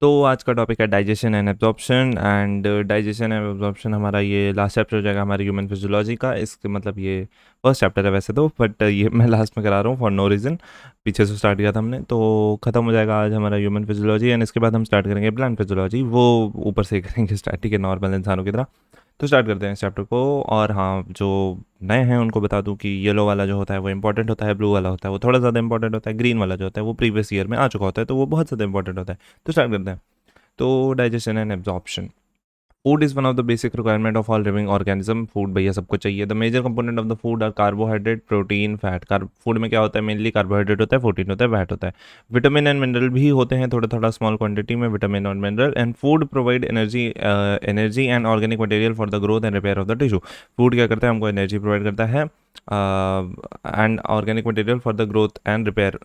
तो आज का टॉपिक है digestion and absorption. And digestion and absorption हमारा ये लास्ट चैप्टर हो जाएगा हमारे ह्यूमन फिजियोलॉजी का। इसके मतलब ये फर्स्ट चैप्टर है वैसे तो, बट ये मैं लास्ट में करा रहा हूँ फॉर नो रीज़न। पीछे से स्टार्ट किया था हमने, तो ख़त्म हो जाएगा आज हमारा ह्यूमन फिजियोलॉजी। एंड इसके बाद हम स्टार्ट करेंगे प्लांट फिजियोलॉजी, वो ऊपर से ही करेंगे स्टार्ट, ठीक है, नॉर्मल इंसानों की तरह। तो स्टार्ट करते हैं इस चैप्टर को। और हाँ, जो नए हैं उनको बता दूं कि येलो वाला जो होता है वो इंपॉर्टेंट होता है, ब्लू वाला होता है वो थोड़ा ज़्यादा इंपॉर्टेंट होता है, ग्रीन वाला जो होता है वो प्रीवियस ईयर में आ चुका होता है तो वो बहुत ज़्यादा इंपॉर्टेंट होता है। तो स्टार्ट करते हैं। तो digestion and absorption. Food is one of the basic requirement of all living organism. Food भैया सबको चाहिए। The major component of the food are carbohydrate, protein, fat. Food में क्या होता है? मेनली कार्बोहाइड्रेट होता है, प्रोटीन होता है, फैट होता है। विटामिन एंड मिनरल भी होते हैं थोड़ा थोड़ा स्मॉल क्वांटिटी में, विटामिन और mineral. And food provide energy and organic material for the growth and repair of the tissue. Food क्या करता है? हमको एनर्जी प्रोवाइड करता है and organic material for the growth and repair,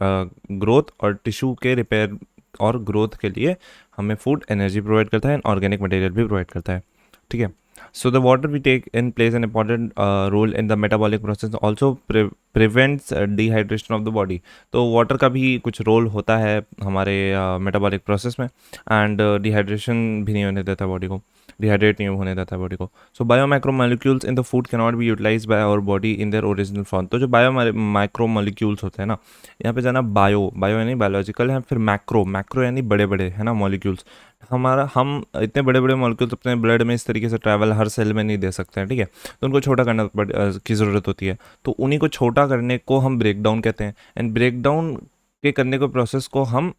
growth और tissue के रिपेयर और ग्रोथ के लिए हमें फूड एनर्जी प्रोवाइड करता है एंड ऑर्गेनिक मटेरियल भी प्रोवाइड करता है, ठीक है। So the water we take in plays an important role in the metabolic process, also prevents dehydration of the body. तो वाटर का भी कुछ रोल होता है हमारे मेटाबॉलिक प्रोसेस में, एंड डिहाइड्रेशन भी नहीं होने देता बॉडी को, डिहाइड्रेट नहीं होने देता बॉडी को। So bio micro molecules in the food can not be utilize by our body in their original form. तो जो बायो माइक्रो मॉलिक्यूल्स होते हैं ना, यहाँ पे जाना बायो, बायो यानी बायोलॉजिकल है, फिर मैक्रो, मैक्रो यानी बड़े बड़े, है ना, मॉलिक्यूल्स। हमारा हम इतने बड़े बड़े मॉलिक्यूल्स अपने ब्लड में इस तरीके से ट्रैवल हर सेल में नहीं दे सकते हैं, ठीक है। तो उनको छोटा करना की ज़रूरत होती है। तो उन्हीं को छोटा करने को हम ब्रेक डाउन कहते हैं, एंड ब्रेक डाउन के करने को प्रोसेस को हम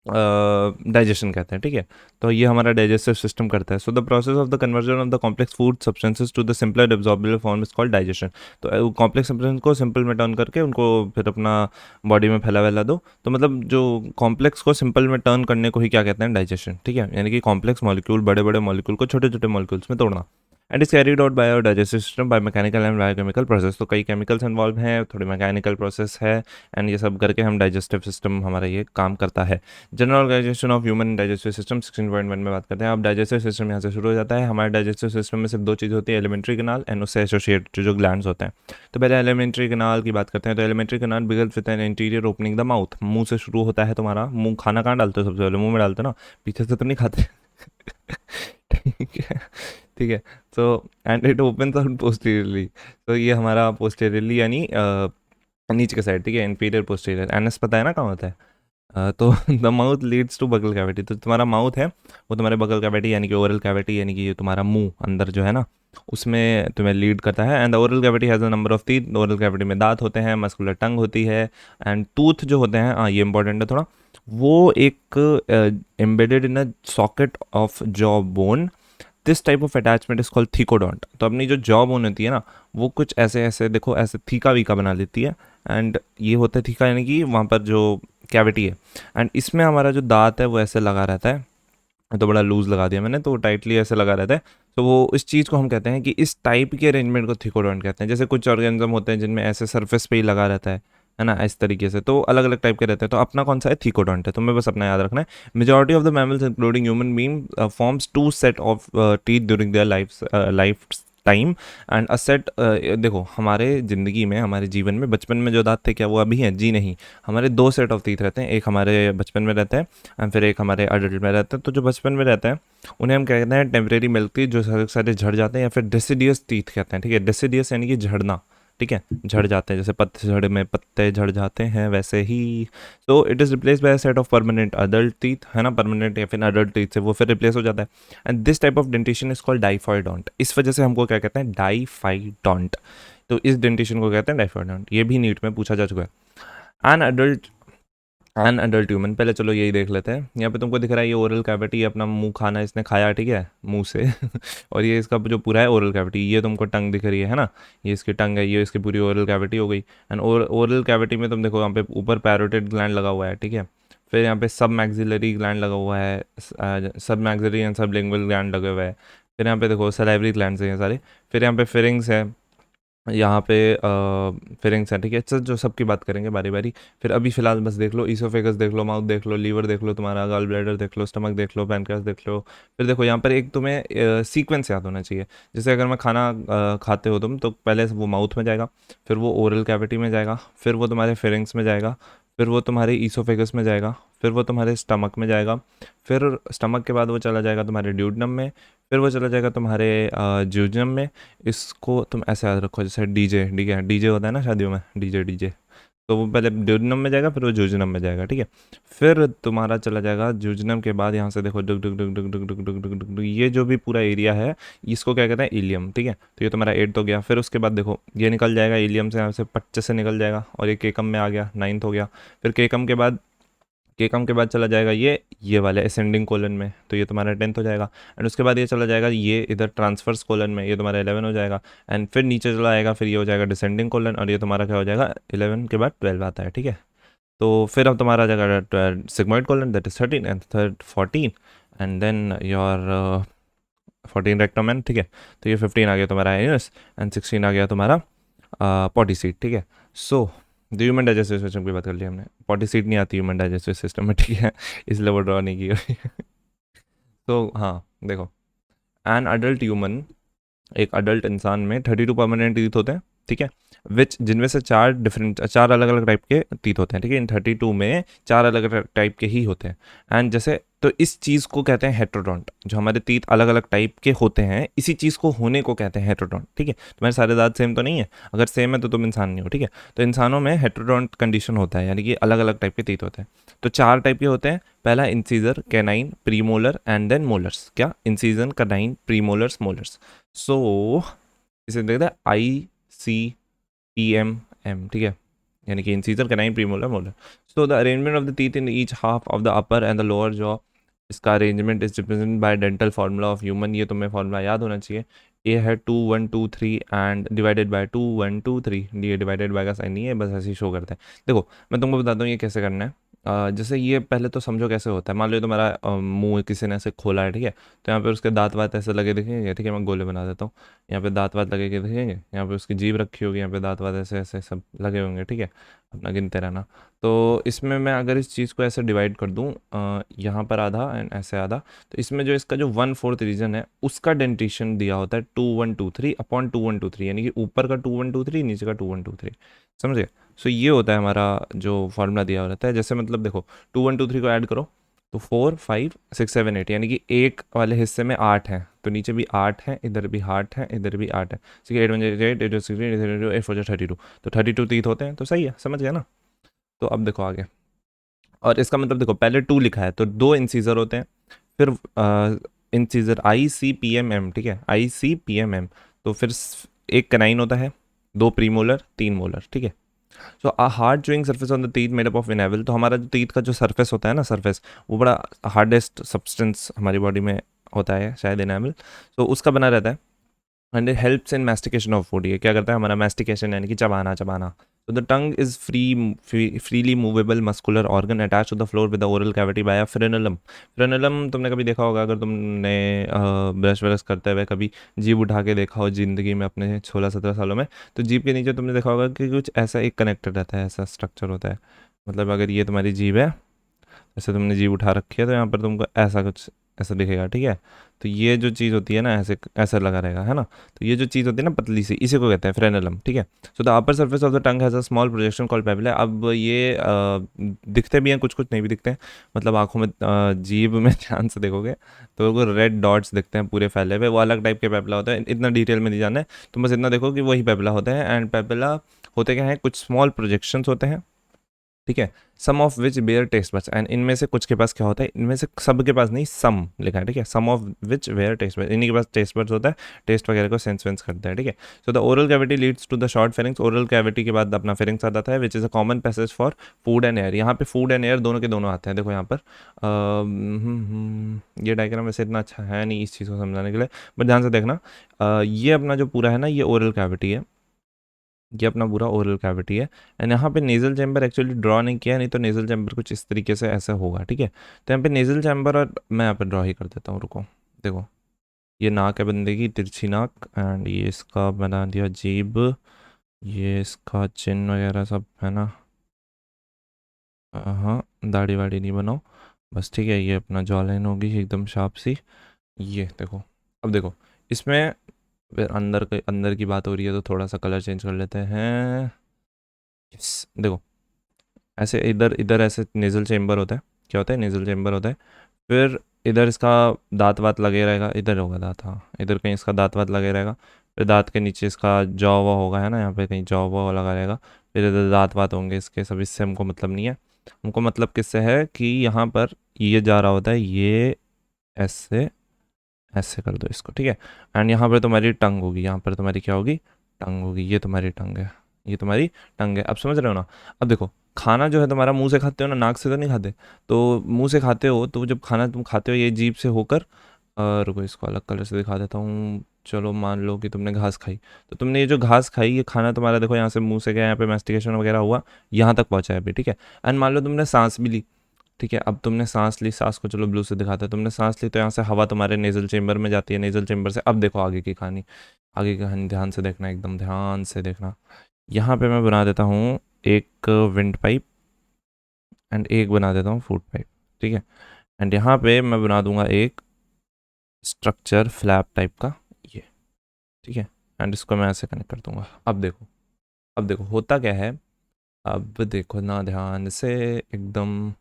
डाइजेशन कहते हैं, ठीक है। तो ये हमारा डाइजेस्टिव सिस्टम करता है। So the process of the conversion of the complex food substances to the simpler absorbable form is called digestion. तो कॉम्प्लेक्स सब्सटेंस को सिंपल में टर्न करके उनको फिर अपना बॉडी में फैला वैला दो। तो मतलब जो कॉम्प्लेक्स को सिंपल में टर्न करने को ही क्या कहते हैं? डाइजेशन, ठीक है। यानी कि कॉम्प्लेक्स मॉलिक्यूल, बड़े बड़े मॉलिक्यूल को छोटे छोटे मॉलिक्यूल्स में तोड़ना। And is carried out by our digestive system by mechanical and biochemical process. तो कई केमिकल्स इन्वॉल्व हैं, थोड़ी मैकेनिकल प्रोसेस है, एंड ये सब करके हम डाइजेस्टिव सिस्टम हमारा ये काम करता है। General organisation of human digestive system 16.1 में बात करते हैं। अब डाइजेस्टिव सिस्टम यहाँ से शुरू हो जाता है। हमारे डाइजेस्टिव सिस्टम में सिर्फ दो चीज़ होती है, एलिमेंट्री कनाल एंड उससे एसोसिएटेड जो ग्लैंड्स होते हैं। तो पहले एलिमेंट्री कनाल की बात करते हैं। तो elementary canal begins with an interior opening the mouth. मुंह से शुरू होता है तुम्हारा। मुंह खाना कहाँ डालते हो? सबसे पहले मुंह में डालते हो ना, पीछे से तो नहीं खाते। ठीक है, ठीक है। तो and it opens out posteriorly. तो ये हमारा पोस्टीरियरली यानी नीचे के साइड, ठीक है, इंफीरियर पोस्टीरियर। एनएस पता है ना कहाँ होता है? तो द माउथ लीड्स टू बगल कैविटी। तो तुम्हारा माउथ है वो तुम्हारे बगल कैविटी यानी कि ओरल कैविटी, यानी कि ये तुम्हारा मुंह अंदर जो है ना, उसमें तुम्हें लीड करता है। And the oral cavity has a number of teeth. Oral cavity में दांत होते हैं, मस्कुलर टंग होती है, एंड टूथ जो होते हैं, हाँ ये इंपॉर्टेंट है थोड़ा, वो एक embedded in a socket of jaw bone. This type of attachment is called thecodont. तो अपनी जो जॉ बोन होती है ना, वो कुछ ऐसे ऐसे देखो, ऐसे थीका वीका बना लेती है। एंड ये होता है थीका यानी कि वहाँ पर जो कैविटी है, एंड इसमें हमारा जो दांत है वो ऐसे लगा रहता है। तो बड़ा लूज़ लगा दिया मैंने, तो टाइटली ऐसे लगा रहता है। तो वो इस चीज़ को हम कहते हैं कि इस टाइप के अरेंजमेंट को थिकोडोंट कहते हैं। जैसे कुछ ऑर्गेनिज्म होते हैं जिनमें ऐसे सरफेस पे ही लगा रहता है ना, इस तरीके से। तो अलग अलग टाइप के रहते हैं। तो अपना कौन सा है? थिकोडोंट है। तो मैं बस अपना याद रखना है। Majority of the mammals including human being forms two set of teeth during their life time and a set. देखो हमारे ज़िंदगी में, हमारे जीवन में, बचपन में जो दांत थे क्या वो अभी हैं? जी नहीं। हमारे दो सेट ऑफ टीथ रहते हैं, एक हमारे बचपन में रहता है एंड फिर एक हमारे अडल्ट में रहता है। तो जो बचपन में रहता है उन्हें हम कहते हैं टेम्परेरी मिल्क टीथ, जो सारे सारे झड़ जाते हैं, या फिर डेसिडियस टीथ कहते हैं, ठीक है। डेसिडियस यानी कि झड़ना, ठीक है, झड़ जाते हैं, जैसे पतझड़ में पत्ते झड़ जाते हैं वैसे ही। तो it is replace by set of permanent adult teeth, है ना, परमानेंट या फिर अडल्ट टीथ से वो फिर रिप्लेस हो जाता है। And this type of dentition is called diphyodont. इस वजह से हमको क्या कहते हैं? डाइफाइडोंट। तो इस डेंटिशन को कहते हैं डाइफॉइडोंट। ये भी नीट में पूछा जा चुका है। An adult an adult human, पहले चलो यही देख लेते हैं। यहाँ पे तुमको दिख रहा है ये ओरल कैविटी, अपना मुंह खाना इसने खाया, ठीक है, मुंह से। और ये इसका जो पूरा है ओरल कैविटी, ये तुमको टंग दिख रही है ना, ये इसकी टंग है, ये इसकी पूरी ओरल कैविटी हो गई। एंड ओरल कैविटी में तुम देखो यहाँ पे ऊपर पैरोटिड ग्लैंड लगा हुआ है, ठीक है। फिर यहाँ पे सब मैक्सिलरी ग्लैंड लगा हुआ है, सब मैक्सिलरी एंड सब लिंगुअल ग्लैंड लगे हुए हैं। फिर यहाँ पे देखो सलाइवरी ग्लैंड्स हैं ये सारे। फिर यहाँ पे फिरिंग्स है, यहाँ पे फिरिंग्स है, ठीक है। जो सबकी बात करेंगे बारी बारी। फिर अभी फिलहाल बस देख लो, ईसोफेगस देख लो, माउथ देख लो, लीवर देख लो, तुम्हारा गॉल ब्लैडर देख लो, स्टमक देख लो, पैनक्रियास देख लो। फिर देखो यहाँ पर एक तुम्हें सीक्वेंस याद होना चाहिए। जैसे अगर मैं खाना खाते हो तुम, तो पहले वो माउथ में जाएगा, फिर वो ओरल कैविटी में जाएगा, फिर वो तुम्हारे फिरिंग्स में जाएगा, फिर वो तुम्हारे ईसोफेगस में जाएगा, फिर वो तुम्हारे स्टमक में जाएगा, फिर स्टमक के बाद वो चला जाएगा तुम्हारे ड्यूडनम में, फिर वो चला जाएगा तुम्हारे ज्यूजनम में। इसको तुम ऐसे याद रखो जैसे डीजे, ठीक है, डीजे होता है ना शादियों में, डीजे डीजे। तो वो पहले ड्यूजनम में जाएगा, फिर वो जूजनम में जाएगा, ठीक है। फिर तुम्हारा चला जाएगा जूजनम के बाद, यहाँ से देखो डुक डुक डुक डुक डुक डुक डुक डुक डुक डुक, ये जो भी पूरा एरिया है इसको क्या कहते हैं, इलियम, ठीक है। तो ये तुम्हारा 8 हो गया। फिर उसके बाद देखो ये निकल जाएगा इलियम से, यहाँ से 25 से निकल जाएगा और ये केकम में आ गया, 9th हो गया। फिर केकम के बाद चला जाएगा ये वाले असेंडिंग कोलन में, तो ये तुम्हारा 10th हो जाएगा। एंड उसके बाद ये चला जाएगा ये इधर ट्रांसफर्स कोलन में, ये तुम्हारा 11 हो जाएगा। एंड फिर नीचे चला आएगा, फिर ये हो जाएगा डिसेंडिंग कोलन, और ये तुम्हारा क्या हो जाएगा, 11 के बाद 12 आता है, ठीक है। तो फिर अब तुम्हारा आ जाएगा sigmoid colon, that is 13, and third 14, and then your 14 rectum, ठीक है। तो ये 15 आ गया तुम्हारा एनियस, एंड 16 आ गया तुम्हारा पॉटी सीट, ठीक है। So the human digestive system की बात कर ली हमने, पॉटी सीट नहीं आती ह्यूमन डाइजेस्टिव सिस्टम में, ठीक है, इसलिए वो ड्रॉ नहीं की हुई। तो हाँ देखो, एन अडल्ट ह्यूमन, एक अडल्ट इंसान में 32 परमानेंट टीथ होते हैं, ठीक है, विच जिनमें से चार अलग अलग टाइप के टीथ होते हैं, ठीक है। इन 32 में चार अलग अलग टाइप के ही होते हैं। एंड जैसे तो इस चीज़ को कहते हैं हेट्रोडोंट, जो हमारे टीथ अलग अलग टाइप के होते हैं, इसी चीज़ को होने को कहते हैं हेट्रोडोंट, ठीक है। तुम्हारे सारे दांत सेम तो नहीं है, अगर सेम है तो तुम इंसान नहीं हो, ठीक है। तो इंसानों में हेट्रोडोंट कंडीशन होता है, यानी कि अलग अलग टाइप के टीथ होते हैं। तो चार टाइप के होते हैं, पहला incisor, canine, premolar and then molars. क्या, incision, canine, premolars, molars. So इसे देखते हैं ICPMM, ठीक है, यानी कि incisor, canine, premolar, molar. So the arrangement of the teeth in each half of the upper and the lower jaw, इसका arrangement is represented by dental formula of human. ये तुम्हें फार्मूला याद होना चाहिए। ए है 2 1 2 3 एंड डिवाइडेड बाय 2 1 2 3। ये divided by का sign नहीं है, बस ऐसे ही शो करता है। देखो मैं तुमको बताता हूँ ये कैसे करना है। जैसे ये पहले तो समझो कैसे होता है। मान लो तुम्हारा मुंह किसी ने ऐसे खोला है, ठीक है, तो यहाँ पे उसके दांत वात ऐसे लगे दिखेंगे, ठीक है, मैं गोले बना देता हूँ। यहाँ पे दांत वात लगे के दिखेंगे, यहाँ पे उसकी जीभ रखी होगी, यहाँ पे दांत वात ऐसे ऐसे सब लगे होंगे, ठीक है, अपना गिनते रहना। तो इसमें मैं अगर इस चीज़ को ऐसे डिवाइड कर दूँ, यहाँ पर आधा एंड ऐसे आधा, तो इसमें जो इसका जो 1/4 रीजन है उसका डेंटिशन दिया होता है 2123 अपॉन 2123, यानी कि ऊपर का 2123, नीचे का 2123, समझ गए। सो ये होता है हमारा जो फॉर्मूला दिया रहता है। जैसे मतलब देखो 2123 को ऐड करो तो 4 5 6 7 8, यानी कि एक वाले हिस्से में 8 हैं, तो नीचे भी 8 हैं, इधर भी 8 हैं, इधर भी 8 है, ठीक है। 8 1 8 8 16 8 4 32, तो 32 टीथ होते हैं, तो सही है, समझ गया ना। तो अब देखो आगे, और इसका मतलब देखो पहले 2 लिखा है तो 2 इंसीजर होते हैं, फिर इंसीजर ICPMM, ठीक है, ICPMM। तो फिर एक कनाइन होता है, 2 प्रीमोलर, 3 मोलर, ठीक है। So a hard chewing surface on the teeth made up of enamel. तो हमारा जो टीथ का जो सरफेस होता है ना, सरफेस, वो बड़ा हार्डेस्ट सब्सटेंस हमारी बॉडी में होता है, शायद इनेवल, तो उसका बना रहता है। And it helps in mastication of food. ये क्या करता है, हमारा मैस्टिकेशन यानी कि चबाना चबाना। तो the tongue is freely movable muscular organ attach to the floor with the oral cavity by a frenulum. Frenulum तुमने कभी देखा होगा, अगर तुमने ब्रश व्रश करते हुए कभी जीभ उठा के देखा हो ज़िंदगी में अपने 16-17 सालों में, तो जीभ के नीचे तुमने देखा होगा कि कुछ ऐसा एक कनेक्टेड रहता है, ऐसा स्ट्रक्चर होता है। मतलब अगर ये तुम्हारी जीभ है, जैसे तुमने जीभ उठा रखी है, तो यहाँ पर तुमको ऐसा कुछ ऐसा दिखेगा, ठीक है। तो ये जो चीज़ होती है ना, ऐसे ऐसा लगा रहेगा, है ना। तो ये जो चीज़ होती है ना पतली सी, इसी को कहते हैं फ्रेनलम, ठीक है। So the upper surface of the tongue has a small projection called papilla. अब ये दिखते भी हैं, कुछ कुछ नहीं भी दिखते हैं, मतलब आंखों में जीभ में ध्यान से देखोगे तो वो रेड डॉट्स दिखते हैं पूरे फैले हुए, वो अलग टाइप के पेपिला होता है, इतना डिटेल में नहीं जाना है। तुम बस इतना देखो कि वही पेपिला होते हैं। एंड पेपिला होते क्या हैं, कुछ स्मॉल प्रोजेक्शंस होते हैं, ठीक है, some of which bear taste buds. And इनमें से कुछ के पास क्या होता है, इनमें से सब के पास नहीं, सम लिखा है, ठीक है, some of which bear taste buds, इन्हीं के पास टेस्ट बड्स होता है, टेस्ट वगैरह को सेंस वेंस करते हैं, ठीक है। So the oral cavity leads to the short pharynx. Oral cavity के बाद अपना फेरिंग्स आ जाता है, which is a common passage for food and air. यहाँ पे फूड एंड एयर दोनों के दोनों आते हैं, देखो यहाँ पर ये डायग्राम वैसे इतना अच्छा है नहीं इस चीज़ को समझाने के लिए, बट ध्यान से देखना। ये अपना जो पूरा है ना, ये ओरल कैविटी है, ये अपना पूरा ओरल कैविटी है। एंड यहाँ पे नेजल चैम्बर एक्चुअली ड्रॉ नहीं किया है, नहीं तो नेजल चैम्बर कुछ इस तरीके से ऐसा होगा, ठीक है। तो यहाँ पे नेजल चैम्बर, और मैं यहाँ पे ड्रॉ ही कर देता हूँ, रुको। देखो ये नाक है बंदे की, तिरछी नाक, एंड ये इसका बना दिया जीभ, ये इसका चिन वगैरह सब है ना। हाँ, दाढ़ी वाड़ी नहीं बनाओ बस, ठीक है। ये अपना जॉ लाइन होगी एकदम शार्प सी, ये देखो। अब देखो इसमें फिर अंदर की बात हो रही है, तो थोड़ा सा कलर चेंज कर लेते हैं। यस, देखो ऐसे इधर इधर ऐसे नेज़ल चेम्बर होता है, क्या होता है, नेज़ल चेम्बर होता है। फिर इधर इसका दाँत वात लगे रहेगा, इधर होगा दाँत, हाँ इधर कहीं इसका दाँत वात लगे रहेगा। फिर दाँत के नीचे इसका जॉ वॉ होगा, है ना, यहाँ पे कहीं जॉ वॉ लगा रहेगा। फिर इधर दाँत वात होंगे इसके सब, इससे हमको मतलब नहीं है। हमको मतलब किससे है कि यहाँ पर ये जा रहा होता है, ये ऐसे ऐसे कर दो इसको, ठीक है। एंड यहाँ पर तुम्हारी टंग होगी, यहाँ पर तुम्हारी क्या होगी, टंग होगी। ये तुम्हारी टंग है, ये तुम्हारी टंग है। अब समझ रहे हो ना। अब देखो, खाना जो है तुम्हारा मुंह से खाते हो ना, नाक से तो नहीं खाते। तो मुंह से खाते हो, तो जब खाना तुम खाते हो ये जीभ से होकर, रुको इसको अलग कलर से दिखा देता हूँ। चलो मान लो कि तुमने घास खाई, तो तुमने ये जो घास खाई, ये खाना तुम्हारा देखो यहाँ से मुंह से गया, यहाँ पे मैस्टिकेशन वगैरह हुआ, यहाँ तक पहुँचा है अभी, ठीक है। एंड मान लो तुमने सांस भी ली, ठीक है। अब तुमने सांस ली, सांस को चलो ब्लू से दिखाते हैं। तुमने सांस ली तो यहाँ से हवा तुम्हारे नेजल चेम्बर में जाती है, नेजल चेम्बर से। अब देखो आगे की कहानी, आगे की कहानी ध्यान से देखना, एकदम ध्यान से देखना। यहाँ पे मैं बना देता हूँ एक विंड पाइप, एंड एक बना देता हूँ फूड पाइप, ठीक है। एंड यहाँ पे मैं बना दूंगा एक स्ट्रक्चर फ्लैप टाइप का, ये, ठीक है। एंड इसको मैं ऐसे कनेक्ट कर दूंगा। अब देखो, अब देखो होता क्या है, अब देखो ना ध्यान से एकदम।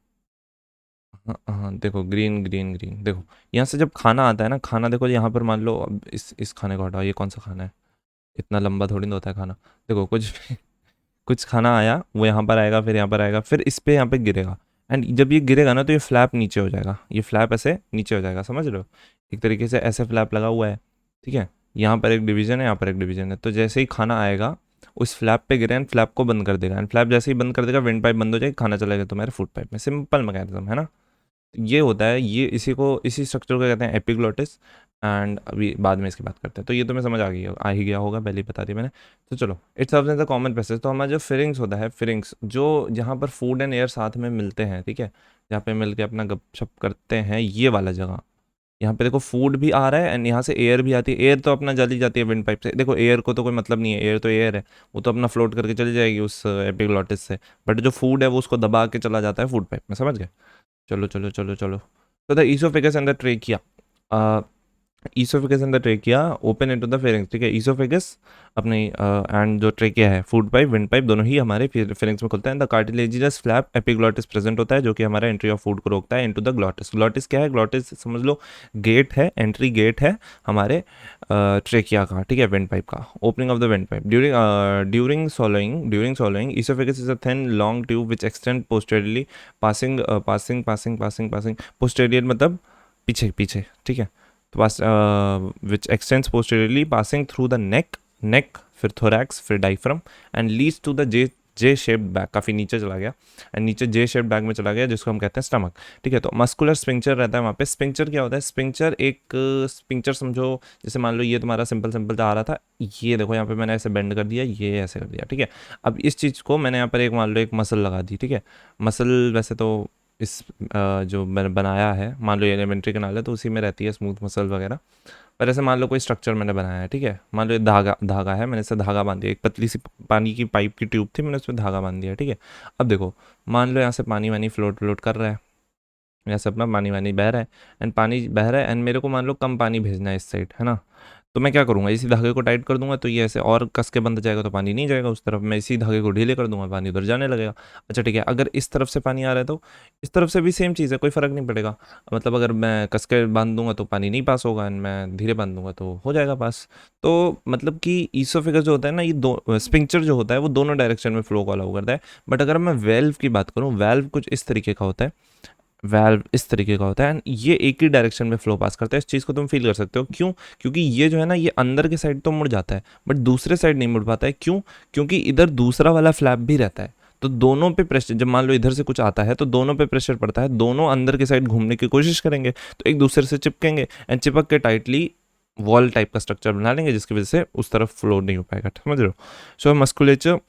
हाँ हाँ, देखो ग्रीन ग्रीन ग्रीन, देखो यहाँ से जब खाना आता है ना, खाना देखो यहाँ पर मान लो, अब इस खाने को हटाओ, ये कौन सा खाना है, इतना लंबा थोड़ी ना होता है खाना। देखो कुछ कुछ खाना आया, वो यहाँ पर आएगा, फिर यहाँ पर आएगा, फिर इस पे यहाँ पे गिरेगा। एंड जब ये गिरेगा ना, तो ये फ्लैप नीचे हो जाएगा, ये फ्लैप ऐसे नीचे हो जाएगा, समझ रहे हो। एक तरीके से ऐसे फ्लैप लगा हुआ है, ठीक है। यहाँ पर एक डिवीजन है, यहाँ पर एक डिवीजन है। तो जैसे ही खाना आएगा, उस फ्लैप पे गिरे, एंड फ्लैप को बंद कर देगा। एंड फ्लैप जैसे ही बंद कर देगा, विंड पाइप बंद हो जाएगी, खाना चला गया तुम्हारे फूड पाइप में। सिंपल मैकेनिज्म है ना। ये होता है, ये इसी को, इसी स्ट्रक्चर को कहते हैं एपिग्लोटिस। एंड अभी बाद में इसकी बात करते हैं। तो ये तुम्हें समझ आ ही गया होगा, पहले ही बता दी मैंने। तो चलो, it's serves as the common passage. तो हमारा जो फिरिंग्स होता है, फिरिंग्स जो जहाँ पर फूड एंड एयर साथ में मिलते हैं, ठीक है, जहाँ पे मिलके अपना गपशप करते हैं, ये वाला जगह। यहाँ पे देखो फूड भी आ रहा है, एंड यहाँ से एयर भी आती है। एयर तो अपना जली जाती है विंड पाइप से। देखो एयर को तो कोई मतलब नहीं है, एयर तो एयर है, वो तो अपना फ्लोट करके चली जाएगी उस एपिग्लोटिस से। बट जो फूड है वो उसको दबा के चला जाता है फूड पाइप में, समझ गए। चलो चलो चलो चलो। So the esophagus and the trachea. Oesophagus and the trachea open into the pharynx, ठीक है। ईसोफेगस अपनी एंड जो ट्रेकिया है, फूड पाइप विंड पाइप दोनों ही हमारे फेरिंग्स में खुलता है। The cartilaginous flap epiglottis present होता है, जो कि हमारा एंट्री ऑफ फूड को रोकता है इनटू द ग्लॉटिस। ग्लॉटिस क्या है, ग्लॉटिस समझ लो गेट है, एंट्री गेट है हमारे ट्रेकिया का, ठीक है, विंड पाइप का। Opening of the wind pipe during swallowing oesophagus is a thin long tube which extend posteriorly passing passing passing passing passing posterior मतलब पीछे पीछे, ठीक है। तो pass which extends posteriorly passing through the neck, फिर thorax, फिर diaphragm, and leads to the J shaped bag, काफ़ी नीचे चला गया, एंड नीचे जे शेप्ड बैग में चला गया, जिसको हम कहते हैं स्टमक, ठीक है। तो मस्कुलर स्पिंक्चर रहता है वहाँ पे। स्पिंक्चर क्या होता है, स्पिंक्चर एक स्पिंक्चर समझो, जैसे मान लो ये तुम्हारा सिंपल सिंपल जा रहा था, ये देखो यहाँ पे मैंने ऐसे बेंड कर दिया, ये ऐसे कर दिया, ठीक है। अब इस चीज़ को मैंने यहाँ पर एक मान लो एक मसल लगा दी, ठीक है। मसल वैसे तो इस जो मैंने बनाया है, मान लो ये एलिमेंट्री कैनाल है तो उसी में रहती है स्मूथ मसल वगैरह। पर ऐसे मान लो कोई स्ट्रक्चर मैंने बनाया है, ठीक है। मान लो ये धागा धागा है, मैंने इसे धागा बांध दिया, एक पतली सी पानी की पाइप की ट्यूब थी, मैंने उसमें धागा बांध दिया, ठीक है। अब देखो, मान लो यहाँ से पानी वानी फ्लोट फ्लोट कर रहा है, यहाँ से अपना पानी वानी बह रहा है, एंड पानी बह रहा है, एंड मेरे को मान लो कम पानी भेजना है इस साइड, है ना। तो मैं क्या करूँगा, इसी धागे को टाइट कर दूंगा, तो ये ऐसे और कस के बंध जाएगा, तो पानी नहीं जाएगा उस तरफ। मैं इसी धागे को ढीले कर दूंगा, पानी उधर जाने लगेगा। अच्छा ठीक है, अगर इस तरफ से पानी आ रहा है तो इस तरफ से भी सेम चीज़ है, कोई फ़र्क नहीं पड़ेगा। मतलब अगर मैं कस के बांध दूंगा तो पानी नहीं पास होगा, एंड मैं धीरे बांध दूंगा तो हो जाएगा पास। तो मतलब कि ईसोफेगस जो होता है ना, ये दो स्पिंक्चर जो होता है वो दोनों डायरेक्शन में फ्लो को अलाउ करता है। बट अगर मैं वेल्व की बात करूँ, वेल्व कुछ इस तरीके का होता है, वैल्व इस तरीके का होता है, एंड ये एक ही डायरेक्शन में फ्लो पास करता है। इस चीज़ को तुम फील कर सकते हो, क्यों? क्योंकि ये जो है ना, ये अंदर के साइड तो मुड़ जाता है, बट दूसरे साइड नहीं मुड़ पाता है। क्यों? क्योंकि इधर दूसरा वाला फ्लैप भी रहता है। तो दोनों पे प्रेशर, जब मान लो इधर से कुछ आता है तो दोनों पे प्रेशर पड़ता है, दोनों अंदर के साइड घूमने की कोशिश करेंगे, तो एक दूसरे से चिपकेंगे, एंड चिपक के टाइटली वॉल टाइप का स्ट्रक्चर बना लेंगे, जिसकी वजह से उस तरफ फ्लो नहीं हो पाएगा, समझ रहे हो। So musculature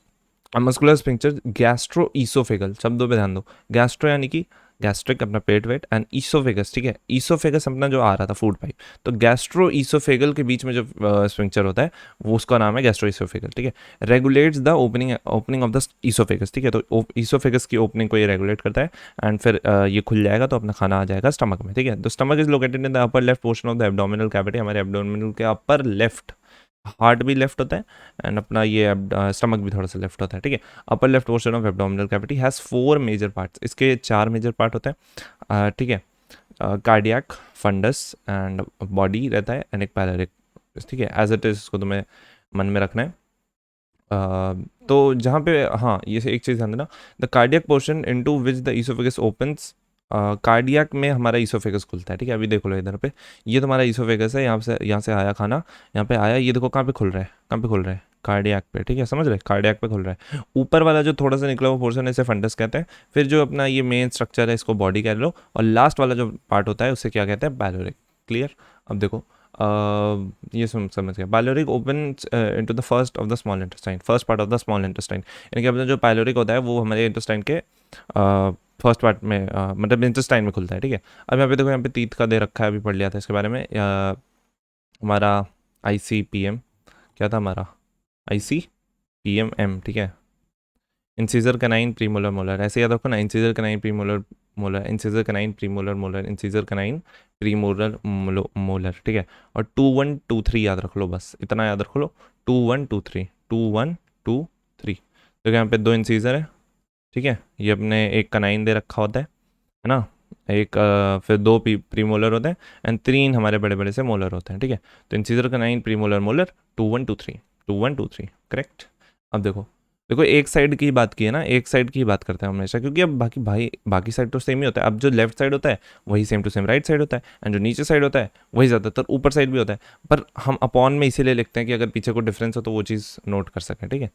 muscular sphincter gastro oesophageal, शब्दों पे ध्यान दो। गैस्ट्रो यानी कि गैस्ट्रिक, अपना पेट वेट, एंड ईसोफेगस, ठीक है। ईसोफेगस अपना जो आ रहा था फूड पाइप, तो गैस्ट्रो ईसोफेगल के बीच में जो स्पिंक्चर होता है वो उसका नाम है गैस्ट्रो ईसोफेगल, ठीक है। Regulates the opening of the oesophagus, ठीक है। तो ईसोफेगस की ओपनिंग को ये रेगुलेट करता है, एंड फिर ये खुल जाएगा तो अपना खाना आ जाएगा स्टमक में, ठीक है। तो stomach is located in the upper left portion of the abdominal cavity, हमारे एब्डोमिनल के अपर लेफ्ट हार्ट भी लेफ्ट होता है एंड अपना ये स्टमक भी थोड़ा सा लेफ्ट होता है, ठीक है। Upper left portion of abdominal cavity has 4 major parts, इसके 4 मेजर पार्ट होते हैं, ठीक है। कार्डियक, फंडस एंड बॉडी रहता है एंड एक पैलोरिक, ठीक है। एज इट इज इसको तुम्हें मन में रखना है। तो जहाँ पे हाँ ये से एक चीज़ ध्यान देना, the cardiac portion into which the oesophagus opens, cardiac में हमारा ईसोफेगस खुलता है, ठीक है। अभी देखो लो इधर पे, ये तुम्हारा ईसोफेगस है, यहाँ से आया खाना, यहाँ पे आया, ये देखो कहाँ पे खुल रहा है, कहाँ पे खुल रहा है, कार्डियक पे, ठीक है, समझ रहे, कार्डियक पे खुल रहा है। ऊपर वाला जो थोड़ा सा निकला हुआ पोर्शन है इसे फंडस कहते हैं, फिर जो अपना ये मेन स्ट्रक्चर है इसको बॉडी कह लो, और लास्ट वाला जो पार्ट होता है उसे क्या कहते हैं, पैलोरिक। क्लियर। अब देखो ये समझ गया, pyloric open into the first of the small intestine, first part of the small intestine, यानी कि अपना जो पायलोरिक होता है वो हमारे इंटेस्टाइन के फर्स्ट पार्ट में मतलब इंटेस्टाइन में खुलता है, ठीक है। अब यहाँ पे देखो, यहाँ पे तीत का दे रखा है, अभी पढ़ लिया था इसके बारे में, हमारा ICPM क्या था हमारा, ICPMM, ठीक है। इंसीजर कैनाइन प्रीमोलर मोलर, ऐसे याद रखो ना, incisor canine premolar molar, incisor canine premolar molar, incisor canine premolar molar, ठीक है। और 2 1 2 3 याद रख लो, बस इतना याद रख लो, 2 1 2 3, 2 1 2 3। तो यहाँ पे 2 इंसीजर है, ठीक है, ये अपने एक कैनाइन दे रखा होता है ना, एक फिर 2 प्रीमोलर होते हैं एंड 3 हमारे बड़े बड़े से मोलर होते हैं, ठीक है। तो incisor canine premolar molar 2 1 2 3, 2 1 2 3, correct. अब देखो देखो, एक साइड की बात की है ना, एक साइड की बात करते हैं हमेशा, क्योंकि अब बाकी साइड तो सेम ही होता है। अब जो लेफ्ट साइड होता है वही same to same right side होता है, एंड जो नीचे साइड होता है वही ज़्यादातर ऊपर साइड भी होता है, पर हम अपॉन में इसीलिए लिखते हैं कि अगर पीछे कोई डिफरेंस हो तो वो चीज़ नोट कर सकें, ठीक है।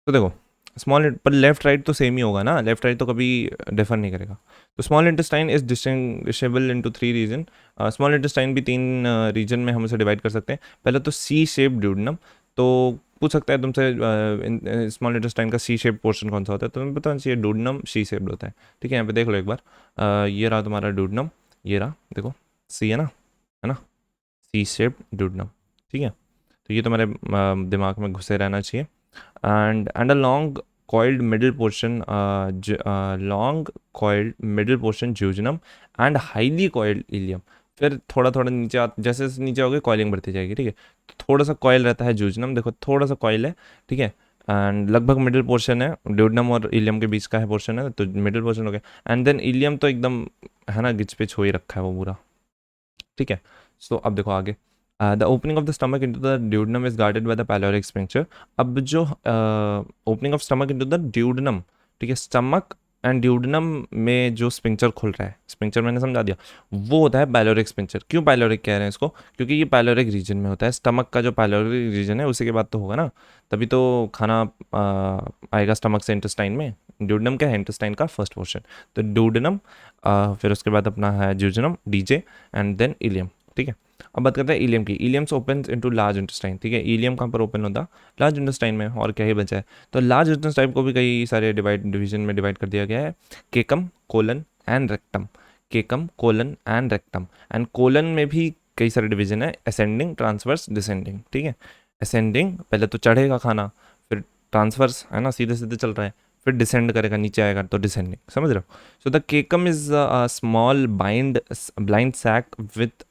तो देखो स्मॉल, पर लेफ्ट राइट तो सेम ही होगा ना, लेफ्ट राइट तो कभी डिफर नहीं करेगा। तो small intestine is distinguishable into 3 region, small intestine भी 3 रीजन में हम उसे डिवाइड कर सकते हैं। पहले तो सी शेप ड्यूडनम, तो पूछ सकता है तुमसे स्मॉल इंटेस्टाइन का सी शेप पोर्शन कौन सा होता है, तो तुम्हें बताना चाहिए डूडनम सी शेप्ड होता है, ठीक है। यहाँ पे देख लो एक बार, ये रहा तुम्हारा डूडनम, ये रहा देखो, सी है ना, सी शेप डूडनम, ठीक है। तो ये तुम्हारे दिमाग में घुसे रहना चाहिए। And a long coiled middle portion, long coiled middle portion jejunum and highly coiled ileum। फिर थोड़ा थोड़ा नीचे जैसे जैसे नीचे होगी कॉइलिंग बढ़ती जाएगी, ठीक है। तो थोड़ा सा कॉइल रहता है जूजनम, देखो थोड़ा सा कॉइल है, ठीक है। एंड लगभग मिडिल पोर्शन है, ड्यूडनम और इलियम के बीच का है पोर्शन है, तो मिडिल पोर्शन हो गया। एंड देन इलियम तो एकदम है ना, गिच पिच हो ही रखा है वो पूरा, ठीक है। सो अब देखो आगे, the opening of the stomach into the duodenum is guarded by the pyloric sphincter. अब जो opening of stomach into the duodenum, ठीक है, स्टमक एंड ड्यूडनम में जो स्पिंक्चर खुल रहा है, स्पिंक्चर मैंने समझा दिया, वो होता है पैलोरिक स्पिंक्चर। क्यों पैलोरिक कह रहे हैं इसको, क्योंकि ये पैलोरिक रीजन में होता है, स्टमक का जो पैलोरिक रीजन है उसी के बाद तो होगा ना, तभी तो खाना आएगा स्टमक से इंटेस्टाइन में। ड्यूडनम क्या है, इंटेस्टाइन का फर्स्ट पोर्शन, तो ड्यूडनम, फिर उसके बाद अपना है ज्यूजनम, डीजे, एंड देन इलियम, ठीक है। अब बात करते हैं इलियम की, इलियम्स ओपन इनटू लार्ज इंटेस्टाइन, ठीक है। इलियम कहाँ पर ओपन होता, लार्ज इंटेस्टाइन में, और क्या ही बचा है। तो लार्ज इंटेस्टाइन को भी कई सारे डिवीजन में डिवाइड कर दिया गया है, केकम, colon and rectum, केकम, colon and rectum. And colon में भी कई सारे डिवीजन है, असेंडिंग, ट्रांसवर्स, डिसेंडिंग, ठीक है। असेंडिंग पहले तो चढ़ेगा खाना, फिर ट्रांसवर्स है ना, सीधे सीधे चल रहा है, फिर डिसेंड करेगा, नीचे आएगा तो डिसेंडिंग, समझ रहे हो। So the caecum is a small blind sac with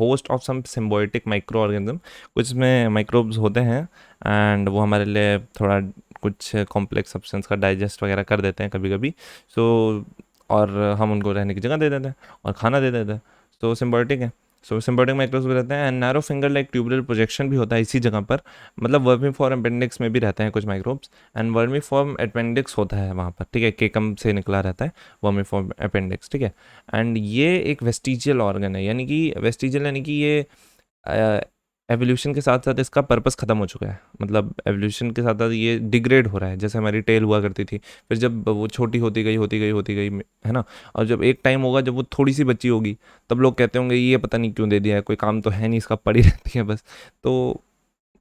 host of some symbiotic microorganism, कुछ में माइक्रोब्स होते हैं एंड वो हमारे लिए थोड़ा कुछ कॉम्प्लेक्स सब्सटेंस का डाइजेस्ट वगैरह कर देते हैं कभी कभी। सो और हम उनको रहने की जगह दे देते हैं और खाना दे देते हैं, तो सिम्बायोटिक है। सो सिम्बायोटिक माइक्रोब्स भी रहते हैं and narrow finger like tubular projection भी होता है इसी जगह पर, मतलब वर्मी फॉर्म अपेंडिक्स में भी रहते हैं कुछ microbes, and vermi form appendix होता है वहाँ पर, ठीक है, केकम से निकला रहता है वर्मी फॉर्म अपेंडिक्स, ठीक है। एंड ये एक वेस्टिजियल ऑर्गन है, यानी कि वेस्टिजियल यानी कि ये एवोल्यूशन के साथ साथ इसका पर्पस ख़त्म हो चुका है, मतलब एवोल्यूशन के साथ साथ ये डिग्रेड हो रहा है, जैसे हमारी टेल हुआ करती थी, फिर जब वो छोटी होती गई है ना, और जब एक टाइम होगा जब वो थोड़ी सी बच्ची होगी, तब लोग कहते होंगे ये पता नहीं क्यों दे दिया है, कोई काम तो है नहीं इसका, पड़ी रहती है बस। तो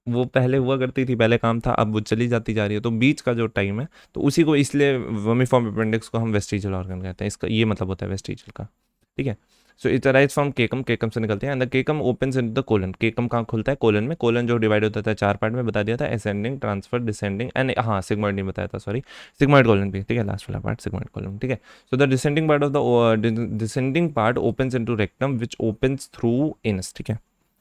वो पहले हुआ करती थी, पहले काम था, अब वो चली जाती जा रही है, तो बीच का जो टाइम है तो उसी को, इसलिए वर्मीफॉर्म अपेंडिक्स को हम वेस्टिजियल ऑर्गन कहते हैं, इसका ये मतलब होता है वेस्टिजियल का, ठीक है। सो इट अराइज फ्रॉम केकम, केकम से निकलते हैं, and the केकम opens into the colon, केकम कहाँ खुलता है, कोलन में। कोलन जो डिवाइड होता था 4 पार्ट में, बता दिया था, असेंडिंग, ट्रांसफर, डिसेंडिंग एंड हाँ सिग्मॉइड नहीं बताया था, सॉरी, सिग्मॉइड कोलन भी, ठीक है, लास्ट वाला पार्ट सिग्मॉइड कोलन, ठीक है। So the descending part opens into rectum which opens through anus, ठीक है।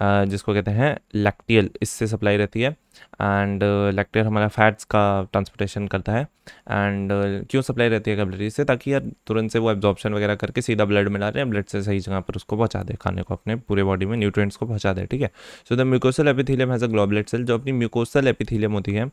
जिसको कहते हैं लैक्टियल, इससे सप्लाई रहती है। एंड लैक्टियल हमारा फैट्स का ट्रांसपोर्टेशन करता है। एंड क्यों सप्लाई रहती है कैपिलरी से, ताकि यार तुरंत से वो एब्जॉर्प्शन वगैरह करके सीधा ब्लड में डाल रहे हैं, ब्लड से सही जगह पर उसको पहुंचा दे, खाने को अपने पूरे बॉडी में न्यूट्रिएंट्स को पहुंचा दे, ठीक है। So the mucosal epithelium has a goblet cell, जो अपनी म्यूकोसल एपिथेलियम होती है,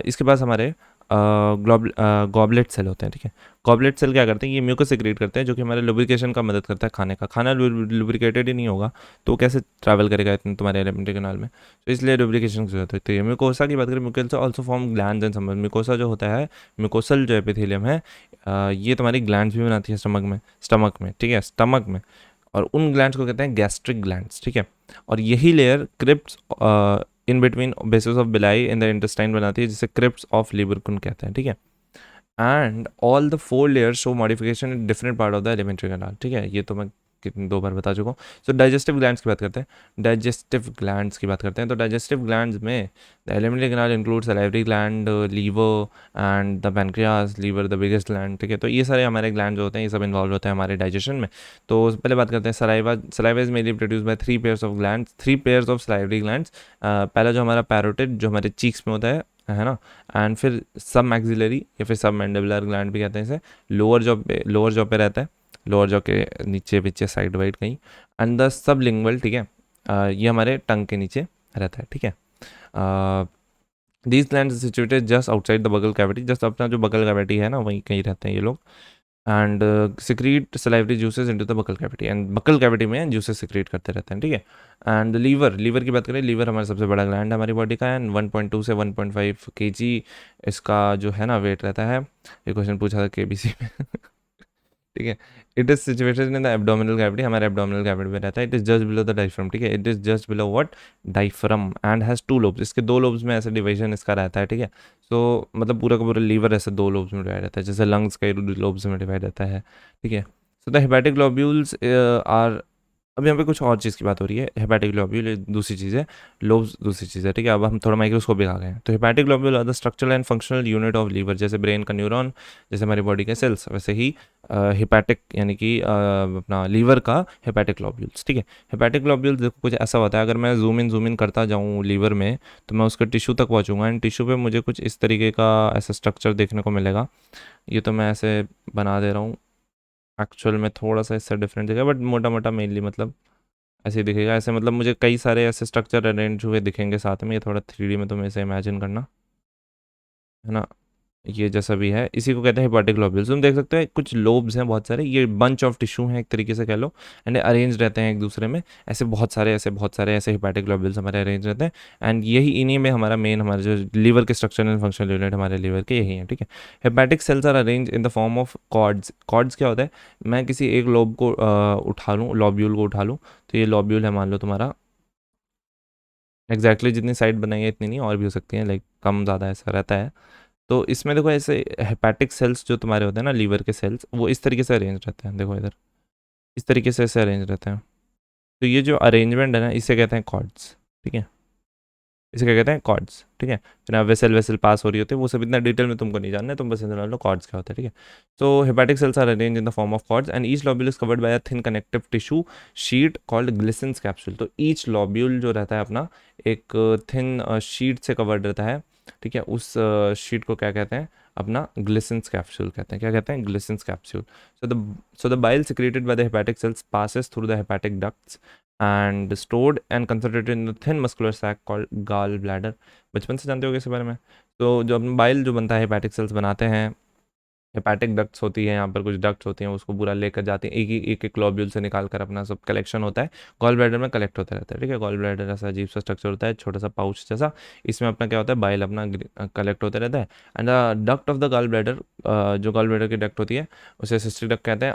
इसके पास हमारे गॉबलेट सेल होते हैं, ठीक है। गॉबलेट सेल क्या करते हैं, ये म्यूकस सिक्रीट करते हैं, जो कि हमारे लुब्रिकेशन का मदद करता है। खाने का खाना लुब्रिकेटेड ही नहीं होगा तो कैसे ट्रैवल करेगा इतने तुम्हारे एलिमेंट्री कैनाल में, तो इसलिए लुब्रिकेशन की जरूरत होती है। म्यूकोसा की बात करें, mucosa also form glands and summer. Mucosa जो होता है, म्यूकोसल जो एपिथेलियम है, ये तुम्हारी ग्लैंड्स भी बनाती है स्टमक में, ठीक है, स्टमक में। और उन ग्लैंड्स को कहते हैं गैस्ट्रिक ग्लैंड्स, ठीक है। और यही layer crypts in between basis of बिलाई इन द इंटेस्टाइन बनाती है, जिसे क्रिप्ट्स ऑफ लिबरकुन कहते हैं, ठीक है। And all the 4 layers show modification in different part of the alimentary canal, ठीक है। ये तो मैं कितनी 2 बार बता चुका हूँ। सो डाइजेस्टिव ग्लैंड्स की बात करते हैं। तो डाइजेस्टिव ग्लैंड्स में the alimentary canal include salivary gland, liver and the pancreas. Liver the biggest gland, ठीक है। तो ये सारे हमारे ग्लैंड जो होते हैं, ये सब इन्वॉल्व होते हैं हमारे डाइजेशन में। तो पहले बात करते हैं saliva. Saliva is mainly produce by 3 pairs of glands, 3 pairs of salivary glands. पहला जो हमारा पैरोटिड, जो हमारे चीक्स में होता है ना। एंड फिर सब मैक्सिलरी या फिर सब मैंडिबुलर ग्लैंड भी कहते हैं इसे, लोअर जॉ पे रहता है, लोअर जॉ के नीचे पीछे साइड वाइड कहीं। एंड द सब लिंगुअल, ठीक है, ये हमारे टंग के नीचे रहता है, ठीक है। These gland situated just outside the buccal cavity, just अपना जो बगल कैविटी है ना, वहीं कहीं रहते हैं ये लोग। And secrete salivary juices into the buccal cavity, and buccal cavity में जूसेस सिक्रीट करते रहते हैं, ठीक है। एंड लीवर की बात करें, लीवर हमारा सबसे बड़ा ग्लैंड है हमारी बॉडी का, एंड 1.2 से 1.5 kg इसका जो है ना वेट रहता है। ये क्वेश्चन पूछा था केबीसी में ठीक है। It is situated in the abdominal cavity, हमारे एब्डोमिनल कैविटी में रहता है। It is just below the diaphragm, ठीक है। It is just below what, diaphragm, and has 2 lobes. इसके 2 लोब्स में ऐसे डिवीजन इसका रहता है, ठीक है। तो मतलब पूरा का पूरा लीवर ऐसे 2 लोब्स में डिवाइड रहता है, जैसे लंग्स कई लोब्स में डिवाइड रहता है, ठीक है। So the hepatic globules are, अब यहाँ पे कुछ और चीज़ की बात हो रही है। हेपेटिक ग्लोब्यूल दूसरी चीज़ है, लोब्स दूसरी चीज़ है, ठीक है। अब हम थोड़ा माइक्रोस्कोपिक आ गए हैं। तो hepatic globule are the structural and functional unit of liver, जैसे ब्रेन का न्यूरॉन, जैसे हमारी बॉडी के सेल्स, वैसे ही हेपेटिक यानी कि अपना लीवर का हेपेटिक ग्लोब्यूल्स, ठीक है। हेपेटिक ग्लोब्यूल्स देखो कुछ ऐसा होता है, अगर मैं जूम इन करता जाऊँ लीवर में, तो मैं उसके टिश्यू तक पहुँचूंगा, एंड टिश्यू पे मुझे कुछ इस तरीके का ऐसा स्ट्रक्चर देखने को मिलेगा। ये तो मैं ऐसे बना दे रहा हूँ, एक्चुअल में थोड़ा सा इससे डिफरेंट दिखेगा, बट मोटा मोटा मेनली मतलब ऐसे ही दिखेगा। ऐसे मतलब मुझे कई सारे ऐसे स्ट्रक्चर अरेंज हुए दिखेंगे साथ में। ये थोड़ा 3D में तुम इसे इमेजिन करना, है ना। ये जैसा भी है, इसी को कहते हैं हेपेटिक ग्लोब्यूल्स। तुम देख सकते हो कुछ लोब्स हैं बहुत सारे, ये बंच ऑफ टिश्यू हैं एक तरीके से कह लो, एंड अरेंज रहते हैं एक दूसरे में। ऐसे बहुत सारे ऐसे हेपेटिक ग्लोब्यूल्स हमारे अरेंज रहते हैं। एंड यही इन्हीं में हमारा मेन, हमारे जो लीवर के स्ट्रक्चर एंड फंक्शनल यूनिट हमारे लीवर के यही है, ठीक है। Hepatic cells are arrange in the form of cords. Cords क्या होता है, मैं किसी एक लोब को उठा लूँ, लॉब्यूल को उठा लूँ, तो ये लॉब्यूल है मान लो तुम्हारा, एग्जैक्टली जितनी साइड बनाई है इतनी नहीं, और भी हो सकती है, लाइक कम ज़्यादा ऐसा रहता है। तो इसमें देखो ऐसे हेपेटिक सेल्स जो तुम्हारे होते हैं ना, लीवर के सेल्स, वो इस तरीके से अरेंज रहते हैं, देखो इधर इस तरीके से ऐसे अरेंज रहते हैं। तो ये जो अरेंजमेंट है ना, इसे कहते हैं कॉर्ड्स, ठीक है। इसे क्या कहते हैं, कॉर्ड्स, ठीक है। फिर आप वेसल पास हो रही होती है, वो सब इतना डिटेल में तुमको नहीं जानना है, तुम बस समझ लो कॉर्ड्स क्या होता है, ठीक है। तो hepatic cells are arrange in the form of cords, and each lobule is covered by a thin connective tissue sheet called Glisson's capsule. तो ईच लॉब्यूल जो रहता है अपना एक थिन शीट से कवर्ड रहता है, ठीक है। उस शीट को क्या कहते हैं, अपना ग्लिसन्स कैप्सूल कहते हैं। क्या कहते हैं, Glisson's capsule. So the bile secreted by the hepatic sales passes through the hepatic ducts and stored and concentrated in the thin muscular sac called gall bladder। बचपन से जानते हो इसके बारे में। तो जो बाइल जो बनता है, हेपेटिक सेल्स बनाते हैं, हेपेटिक डक्ट्स होती है, यहाँ पर कुछ डक्ट्स होती हैं, उसको पूरा लेकर जाती हैं, एक ग्लोब्यूल से निकाल कर अपना सब कलेक्शन होता है, गॉल ब्लैडर में कलेक्ट होता रहता है, ठीक है। गॉल ब्लैडर ऐसा अजीब सा स्ट्रक्चर होता है, छोटा सा पाउच जैसा, इसमें अपना क्या होता है, बाइल अपना कलेक्ट होता रहता है। And the duct of the gall bladder, जो गॉल ब्लैडर की डक्ट होती है उसे सिस्टिक डक्ट कहते हैं,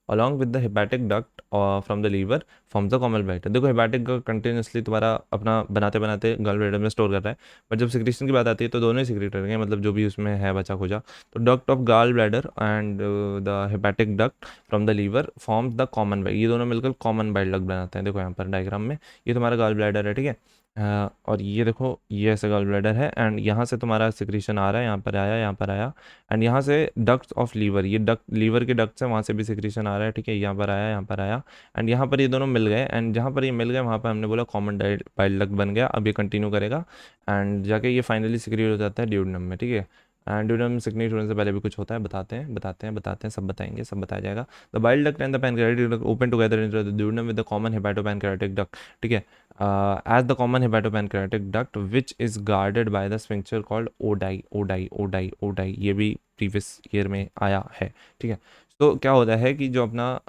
along with the hepatic duct from the liver forms the common bladder। देखो हेपेटिक कंटिन्यूसली तुम्हारा अपना बनाते बनाते गॉल ब्लैडर में स्टोर कर रहा है, बट जब सिक्रीशन की बात आती है तो दोनों ही सिक्रीट करेंगे, मतलब जो भी उसमें है बचा खुचा। तो duct of gall bladder and the hepatic duct from the liver forms the common bile, ये दोनों मिलकर कॉमन बाइल डक्ट बनाते हैं। देखो यहाँ पर डायग्राम में ये तुम्हारा गॉल ब्लैडर है, ठीक है। और ये देखो ये ऐसे गॉल ब्लैडर है एंड यहाँ से तुम्हारा सिक्रीशन आ रहा है, यहाँ पर आया, यहाँ पर आया एंड यहाँ से डक्ट्स ऑफ लीवर, ये डक्ट लीवर के डक्ट से वहाँ से भी सिक्रीशन आ रहा है, ठीक है, यहाँ पर आया, यहाँ पर आया एंड यहाँ पर ये दोनों मिल गए एंड जहाँ पर ये मिल गए वहाँ पर हमने बोला कॉमन बाइल डक्ट बन गया। अब ये कंटिन्यू करेगा एंड जाके ये फाइनली सिक्रीट हो जाता है ड्यूडेनम में, ठीक है। एंड ड्यूडेनम सिक्रीट होने से पहले भी कुछ होता है, बताते हैं, सब बताएंगे, सब बताया जाएगा। The bile duct and the pancreatic duct open together into the duodenum with the common hepatopancreatic duct, ठीक है, as the common hepatopancreatic duct which is guarded by the sphincter called ODI, ये भी प्रीवियस ईयर में आया है, ठीक है। तो क्या होता है कि जो अपना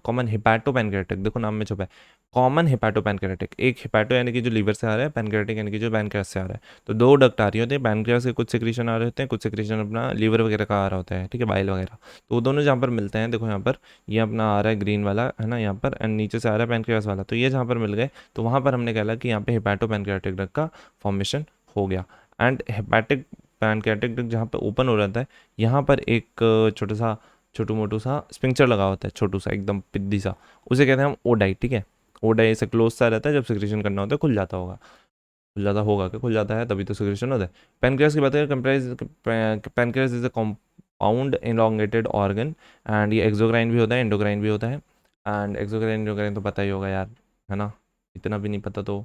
कॉमन हेपाटोपैनक्रियाटिक, देखो नाम में छुपा है कॉमन हेपाटोपैनक्रियाटिक, एक हेपाटो यानी कि जो लीवर से आ रहा है, पैनक्रियाटिक यानी कि जो पैनक्रियास से आ रहा है, तो दो डक्ट आ रही होती है, पैनक्रियास के कुछ सिक्रीशन आ रहे होते हैं, कुछ सिक्रीशन अपना लीवर वगैरह का आ रहा होता है, ठीक है, बाइल वगैरह। तो वो दोनों जहाँ पर मिलते हैं, देखो यहाँ पर ये अपना आ रहा है ग्रीन वाला है ना यहाँ पर, एंड नीचे से आ रहा है पैनक्रियास वाला, तो ये जहाँ पर मिल गए तो वहाँ पर हमने कहला कि यहाँ पे हेपाटो पैनक्रियाटिक डक्ट का फॉर्मेशन हो गया। एंड हेपाटिक पैनक्रियाटिक डक्ट जहाँ पे ओपन हो जाता है, यहाँ पर एक छोटा सा छोटू मोटू सा स्पिंक्चर लगा होता है, छोटू सा एकदम पिद्दी सा, उसे कहते हैं हम ओडाई, ठीक है। ओडाई से क्लोज सा रहता है, जब सिक्रेशन करना होता है खुल जाता होगा, खुल जाता होगा कि खुल जाता है तभी तो सिक्रेशन होता है। पैनक्रियास की बात करें, comprise pancreas is a compound elongated organ and ये एक्सोक्राइन भी होता है, एंडोक्राइन भी होता है। एंड एक्सोक्राइन एंडोक्राइन तो पता ही होगा यार, है ना, इतना भी नहीं पता तो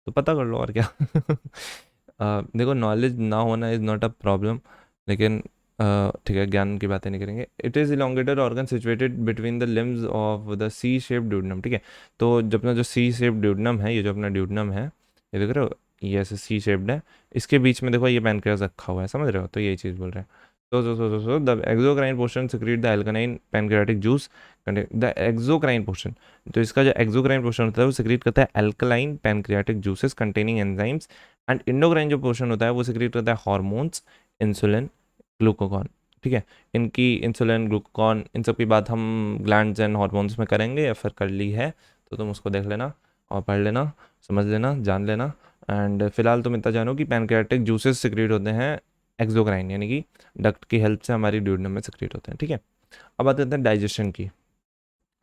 पता कर लो और क्या। देखो नॉलेज ना होना इज़ नॉट अ प्रॉब्लम, लेकिन ठीक है ज्ञान की बातें नहीं करेंगे। It is elongated organ situated between the limbs of the C shape duodenum, ठीक है। तो जब अपना जो सी शेप ड्यूडनम है, ये जो अपना ड्यूडनम है, ये देख रहे हो, ये ऐसे सी शेप्ड है, इसके बीच में देखो ये पैनक्रियास रखा हुआ है, समझ रहे हो, तो यही चीज़ बोल रहे हैं। So the exocrine portion secrete the alkaline pancreatic juice, the exocrine portion, तो इसका जो एक्सोक्राइन पोर्शन होता है वो सिक्रीट करता है alkaline pancreatic juices containing enzymes and endocrine जो पोर्शन होता है वो सिक्रीट करता है हार्मोन्स, इंसुलिन, ग्लूकागॉन, ठीक है। इनकी इंसुलिन ग्लूकागॉन इन सब की बात हम ग्लैंड्स एंड हार्मोन्स में करेंगे या फिर कर ली है, तो तुम उसको देख लेना और पढ़ लेना, समझ लेना, जान लेना। एंड फिलहाल तुम इतना जानो कि पैनक्रियाटिक जूसेस सिक्रीट होते हैं एक्सोक्राइन यानी कि डक्ट की हेल्प से हमारी ड्यूडेनम में सिक्रीट होते हैं, ठीक है। अब बात करते हैं डाइजेशन की।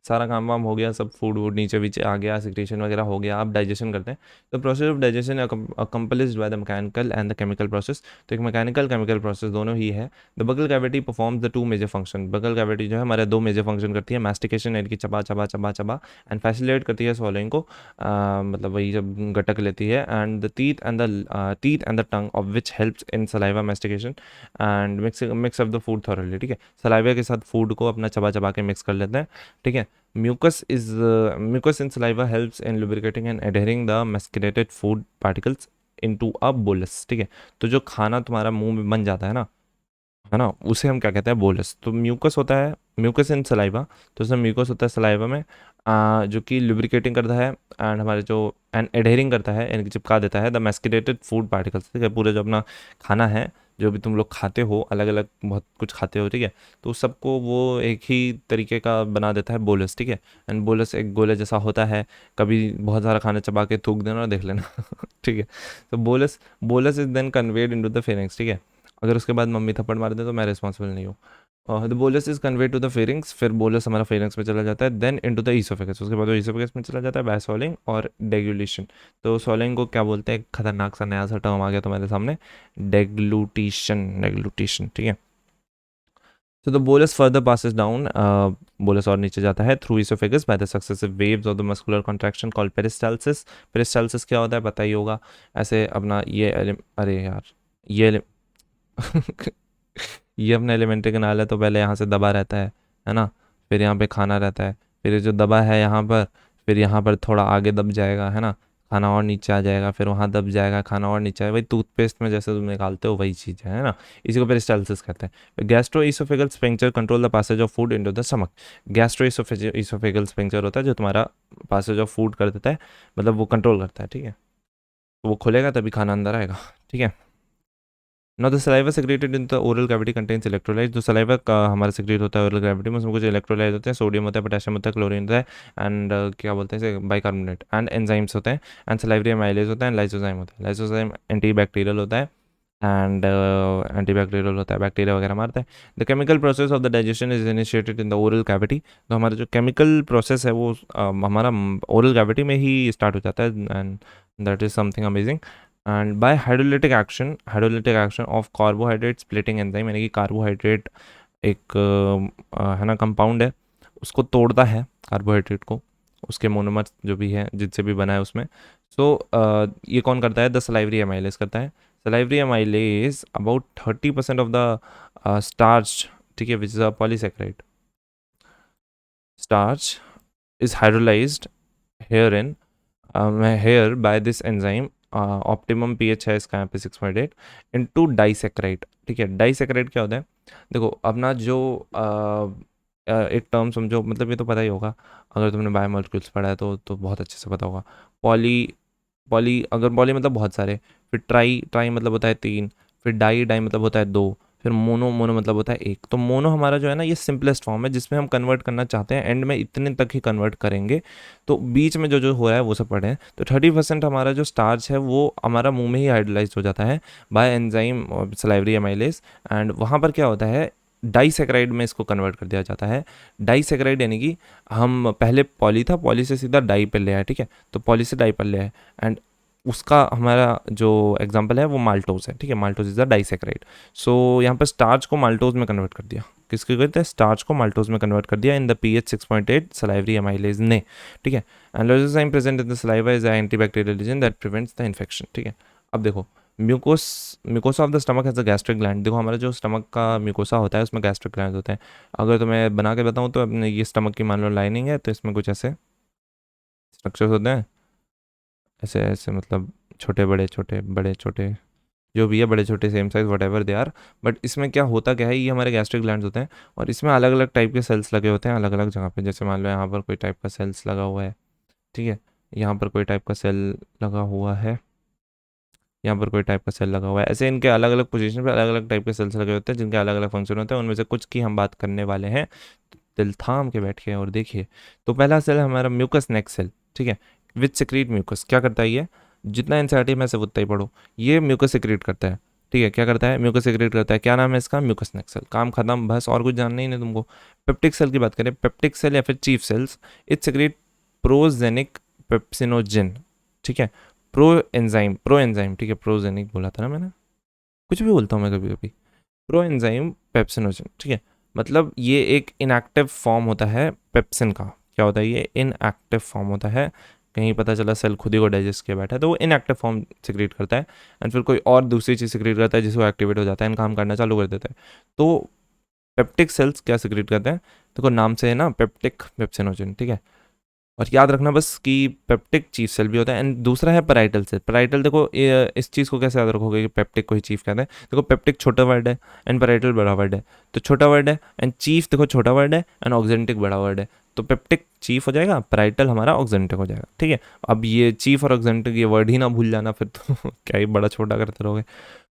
सारा काम वाम हो गया, सब फूड वूड नीचे वीचे आ गया, सिक्रेशन वगैरह हो गया, अब डाइजेशन करते हैं। तो process of digestion accomplished by the mechanical and the chemical process, तो एक मैकेनिकल केमिकल प्रोसेस दोनों ही है। The buccal cavity performs the two major function, buccal cavity जो है हमारे दो मेजर फंक्शन करती है, मैस्टिकेशन यानी कि चबा चबा चबा चबा एंड फैसिलिटेट करती है स्वॉलोइंग को, मतलब वही जब गटक लेती है। And the teeth and the tongue of which helps in saliva mastication and mix of the food thoroughly, ठीक है। सलाइवा के साथ फूड को अपना चबा चबा के मिक्स कर लेते हैं, ठीक है। Mucus in saliva helps in lubricating and adhering the masticated food particles into a bolus, ठीक है। तो जो खाना तुम्हारा मुंह में बन जाता है ना, उसे हम क्या कहते हैं, बोलस। तो म्यूकस होता है, म्यूकस इन सलाइवा, तो उसमें म्यूकस होता है सलाइवा में, जो कि लुब्रिकेटिंग करता है एंड हमारे जो एंड एडहेरिंग करता है यानी कि चिपका देता है द मैस्टिकेटेड फूड पार्टिकल्स, ठीक है। पूरा जो अपना खाना है, जो भी तुम लोग खाते हो, अलग अलग बहुत कुछ खाते हो, ठीक है, तो सबको वो एक ही तरीके का बना देता है बोलस, ठीक है। एंड बोलस एक गोले जैसा होता है, कभी बहुत सारा खाना चबा के थूक देना और देख लेना। ठीक है। तो bolus bolus is then conveyed into the pharynx, ठीक है। अगर उसके बाद मम्मी थप्पड़ मार दे तो मैं रिस्पॉन्सिबल नहीं हूँ। The bolus is convey to the pharynx, फिर बोलस हमारा फेरिंग्स में चला जाता है, देन इनटू द ईसोफेगस, उसके बाद वो ईसोफेगस में चला जाता है बाय स्वॉलिंग और डेगुलेशन। तो स्वॉलिंग को क्या बोलते हैं, खतरनाक सा नया सा टर्म आ गया तुम्हारे सामने, डेगलूटेशन, ठीक है। So the bolus further passes down, bolus और नीचे जाता है through esophagus by the successive waves of the muscular contraction called peristalsis। peristalsis क्या होता है पता ही होगा, ऐसे अपना ये अरे यार ये ये अपना एलिमेंट्री कैनाल है, तो पहले यहाँ से दबा रहता है ना, फिर यहाँ पे खाना रहता है, फिर ये जो दबा है यहाँ पर, फिर यहाँ पर थोड़ा आगे दब जाएगा, है ना, खाना और नीचे आ जाएगा, फिर वहाँ दब जाएगा, खाना और नीचे आएगा, वही टूथपेस्ट में जैसे तुम निकालते हो वही चीज़ है ना। इसी को पेरिस्टाल्सिस कहते हैं। Gastro oesophageal sphincter control the passage of food into the stomach. Gastro oesophageal sphincter होता है जो तुम्हारा पासेज ऑफ फूड कर देता है, मतलब वो कंट्रोल करता है, ठीक है। तो वो खुलेगा तभी खाना अंदर आएगा, ठीक है। Now the saliva secreted in the oral cavity contains electrolytes। जो सलाइवा का हमारा secrete होता है oral cavity में, उसमें कुछ electrolytes होते हैं, सोडियम होता है, पोटेशियम होता है, क्लोरीन होता है एंड क्या बोलते हैं इसे, बाइकार्बोनेट एंड एंजाइम्स होते हैं एंड सलाइवरी एमाइलेज होता है एंड लाइसोजाइम होता है। लाइसोजाइम एंटीबैक्टीरियल होता है एंड एंटीबैक्टीरियल होता है, बैक्टीरिया वगैरह मारता है। The chemical process of the digestion is initiated in the oral cavity. तो हमारा जो केमिकल प्रोसेस है वो हमारा ओरल कैविटी में ही स्टार्ट हो जाता है, and that is something amazing. And by hydrolytic action of carbohydrate splitting enzyme, यानी कि कार्बोहाइड्रेट एक है ना कंपाउंड है, उसको तोड़ता है कार्बोहाइड्रेट को, उसके मोनोमर्स जो भी है जिनसे भी बना है उसमें। सो ये कौन करता है? द सलाइवरी एमाइलेज करता है। Salivary amylase about 30% of the starch, ठीक है, which is a polysaccharide. Starch is hydrolysed here in here by this enzyme. Optimum pH है इसका यहाँ पे 6.8 इनटू डाइसेक्राइड। ठीक है, डाइसेक्राइड क्या होता है? देखो अपना जो एक टर्म समझो, मतलब ये तो पता ही होगा, अगर तुमने बायोमोलिक्यूल्स पढ़ा है तो बहुत अच्छे से पता होगा। पॉली पॉली अगर पॉली मतलब बहुत सारे, फिर ट्राई ट्राई मतलब होता है 3, फिर डाई डाई मतलब होता है 2, फिर मोनो मोनो मतलब होता है 1। तो मोनो हमारा जो है ना ये सिंपलेस्ट फॉर्म है जिसमें हम कन्वर्ट करना चाहते हैं, एंड में इतने तक ही कन्वर्ट करेंगे। तो बीच में जो जो हो रहा है वो सब पढ़े हैं। तो 30% हमारा जो स्टार्च है वो हमारा मुंह में ही हाइड्रोलाइज हो जाता है bye enzyme salivary amylase. And वहाँ पर क्या होता है, डाइसेक्राइड में इसको कन्वर्ट कर दिया जाता है। डाइसेक्राइड यानी कि हम पहले पॉली था, पॉली से सीधा डाई पर ले आए, ठीक है, तो पॉली से डाई पर ले आए, एंड उसका हमारा जो एग्जांपल है वो माल्टोज है। ठीक है, माल्टोज इज द डाइसेक्राइड। सो यहाँ पर स्टार्च को माल्टोज में कन्वर्ट कर दिया। किसके कहते हैं? स्टार्च को माल्टोज में कन्वर्ट कर दिया in the pH 6.8 salivary amylase ने। ठीक है, and lysozyme present in the saliva is antibacterial agent that prevents the infection. ठीक है, अब देखो mucosa of the stomach has a gastric gland. देखो हमारा जो स्टमक का म्यूकोसा होता है उसमें गैस्ट्रिक ग्लैंड होते हैं। अगर तो मैं बना के बताऊँ तो अपने ये स्टमक की मान लो लाइनिंग है, तो इसमें कुछ ऐसे स्ट्रक्चर्स होते हैं, ऐसे ऐसे मतलब छोटे बड़े छोटे जो भी है, बड़े छोटे same size whatever they are. But इसमें क्या होता क्या है, ये हमारे गैस्ट्रिक ग्लैंड्स होते हैं और इसमें अलग अलग टाइप के सेल्स लगे होते हैं अलग अलग जगह पे। जैसे मान लो यहाँ पर कोई टाइप का सेल्स लगा हुआ है, ठीक है, यहाँ पर कोई टाइप का सेल लगा हुआ है, यहाँ पर कोई टाइप का सेल लगा हुआ है। ऐसे इनके अलग अलग पोजीशन पे अलग अलग टाइप के सेल्स लगे होते हैं जिनके अलग अलग फंक्शन होते हैं। उनमें से कुछ की हम बात करने वाले हैं। दिल थाम के बैठ के और देखिए। तो पहला सेल है हमारा म्यूकस नेक सेल। ठीक है, विच सिक्रीट म्यूकस। क्या करता है ये? जितना एनसीईआरटी में से उतना ही पढ़ो। ये म्यूकस सिक्रीट करता है। ठीक है, क्या करता है? म्यूकस सिक्रीट करता है। क्या नाम है इसका? म्यूकस नेक सेल। काम खत्म, बस और कुछ जानना ही नहीं तुमको। पेप्टिक सेल की बात करें, पेप्टिक सेल या फिर chief cells, it secrete progenic pepsinogen. ठीक है, प्रो एंजाइम, ठीक है, प्रोजेनिक बोला था ना मैंने, कुछ भी बोलता हूँ मैं कभी कभी। प्रो एंजाइम पेप्सिनोजन, ठीक है, मतलब ये एक इनएक्टिव फॉर्म होता है पेप्सिन का। क्या होता है? ये इनएक्टिव फॉर्म होता है। कहीं पता चला सेल खुद ही को डाइजेस्ट किया बैठा है तो वो इनएक्टिव फॉर्म सिक्रिएट करता है, एंड फिर कोई और दूसरी चीज़ सिक्रिएट करता है जिसको एक्टिवेट हो जाता है एंड काम करना चालू कर देता है। तो पेप्टिक सेल्स क्या सिक्रिएट करते हैं? देखो नाम से है ना, पेप्टिक पेप्सिनोजन। ठीक है, और याद रखना बस कि पेप्टिक चीफ सेल भी होता है, एंड दूसरा है पैराइटल सेल। पैराइटल, देखो इस चीज़ को कैसे याद रखोगे कि पेप्टिक को ही चीफ कहते हैं? देखो पेप्टिक छोटा वर्ड है एंड पैराइटल बड़ा वर्ड है, तो छोटा वर्ड है, एंड चीफ देखो छोटा वर्ड है एंड ऑक्जेंटिक बड़ा वर्ड है, तो पेप्टिक चीफ हो जाएगा, पैराइटल हमारा ऑक्जेंटिक हो जाएगा। ठीक है, अब ये चीफ और ऑक्जेंटिक ये वर्ड ही ना भूल जाना फिर तो क्या ही बड़ा छोटा करते रहोगे।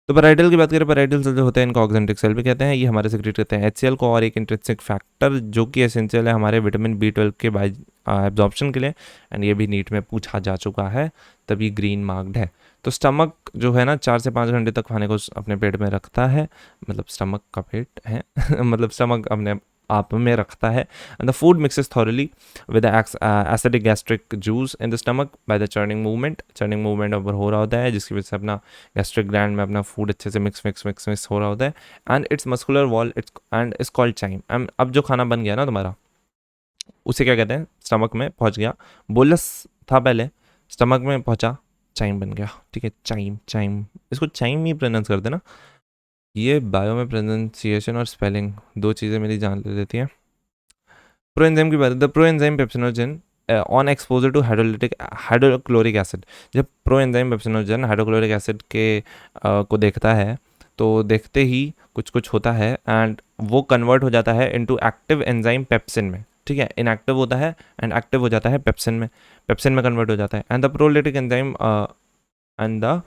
तो पैराइटल की बात करें, पैराइटल सेल जो होते हैं इनको ऑक्जेंटिक सेल भी कहते हैं। ये हमारे सिक्रेट करते हैं HCl को और एक इंट्रिंसिक फैक्टर जो कि एसेंशियल है हमारे विटामिन B12 के एब्जॉर्प्शन के लिए, एंड ये भी नीट में पूछा जा चुका है, तभी ग्रीन मार्क्ड है। तो स्टमक जो है ना 4 से 5 घंटे तक खाने को अपने पेट में रखता है, मतलब स्टमक का पेट है मतलब स्टमक अपने आप में रखता है, and the food mixes thoroughly with acidic gastric juice in the stomach by the churning movement अब हो रहा होता है, जिसकी वजह से अपना गैस्ट्रिक ग्लैंड में अपना फूड अच्छे से मिक्स हो रहा होता है, and it's muscular wall it's and is called chyme. अब जो खाना बन गया ना तुम्हारा, उसे क्या कहते हैं? स्टमक में पहुंच गया, बोलस था पहले, स्टमक में पहुंचा, चाइम बन गया। ठीक है, चाइम चाइम, इसको चाइम ही प्रोनाउंस करते ना। ये बायो में प्रोनाउंसिएशन और स्पेलिंग दो चीज़ें मेरी जान ले लेती हैं। प्रोएंजाइम की बात, the proenzyme pepsinogen on exposure to hydrochloric acid. जब प्रोएंजाइम पेप्सिनोजन हाइड्रोक्लोरिक एसिड के को देखता है तो देखते ही कुछ कुछ होता है, एंड वो कन्वर्ट हो जाता है इनटू एक्टिव एंजाइम पेप्सिन में। ठीक है, इनएक्टिव होता है एंड एक्टिव हो जाता है पेप्सिन में कन्वर्ट हो जाता है, and the proteolytic enzyme and the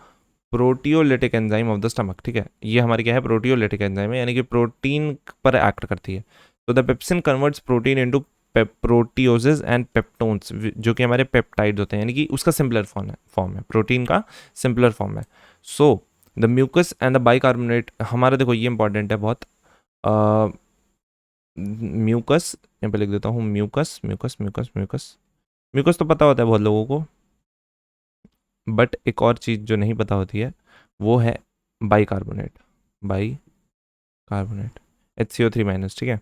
proteolytic enzyme of the stomach. ठीक है, ये हमारी क्या है? प्रोटियोलिटिक एंजाइम है, यानी कि प्रोटीन पर एक्ट करती है। तो the pepsin converts protein into proteoses and peptones, जो कि हमारे पेप्टाइड्स होते हैं, यानी कि उसका सिंपलर फॉर्म है, प्रोटीन का सिंपलर फॉर्म है। So the mucus and the bicarbonate, हमारा देखो ये इंपॉर्टेंट है बहुत, म्यूकस यहाँ पे लिख देता हूँ, mucus mucus mucus mucus mucus तो पता होता है बहुत लोगों को, बट एक और चीज़ जो नहीं पता होती है वो है बाइकार्बोनेट, बाई कार्बोनेट, HCO3 ठीक है,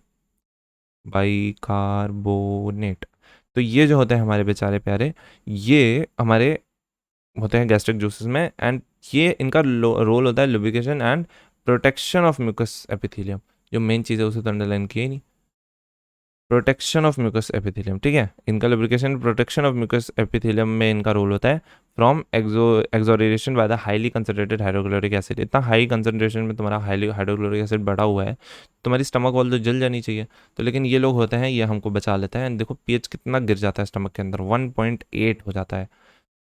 बाइकार्बोनेट। तो ये जो होते हैं हमारे बेचारे प्यारे, ये हमारे होते हैं गैस्ट्रिक जूसेस में, एंड ये इनका रोल होता है lubrication and protection of mucus epithelium. जो मेन चीज़ है उसे तो अंडरलाइन की ही नहीं, प्रोटेक्शन ऑफ म्यूकस एपिथेलियम, ठीक है, इनका lubrication protection of mucus epithelium में इनका रोल होता है from excoriation by the highly concentrated hydrochloric acid. इतना हाई कंसनट्रेशन में तुम्हारा हाईली हाइड्रोक्लोरिक एसिड बढ़ा हुआ है, तुम्हारी स्टमक वॉल तो जल जानी चाहिए, तो लेकिन ये लोग होते हैं ये हमको बचा लेते हैं। देखो पीएच कितना गिर जाता है स्टमक के अंदर, 1.8 हो जाता है,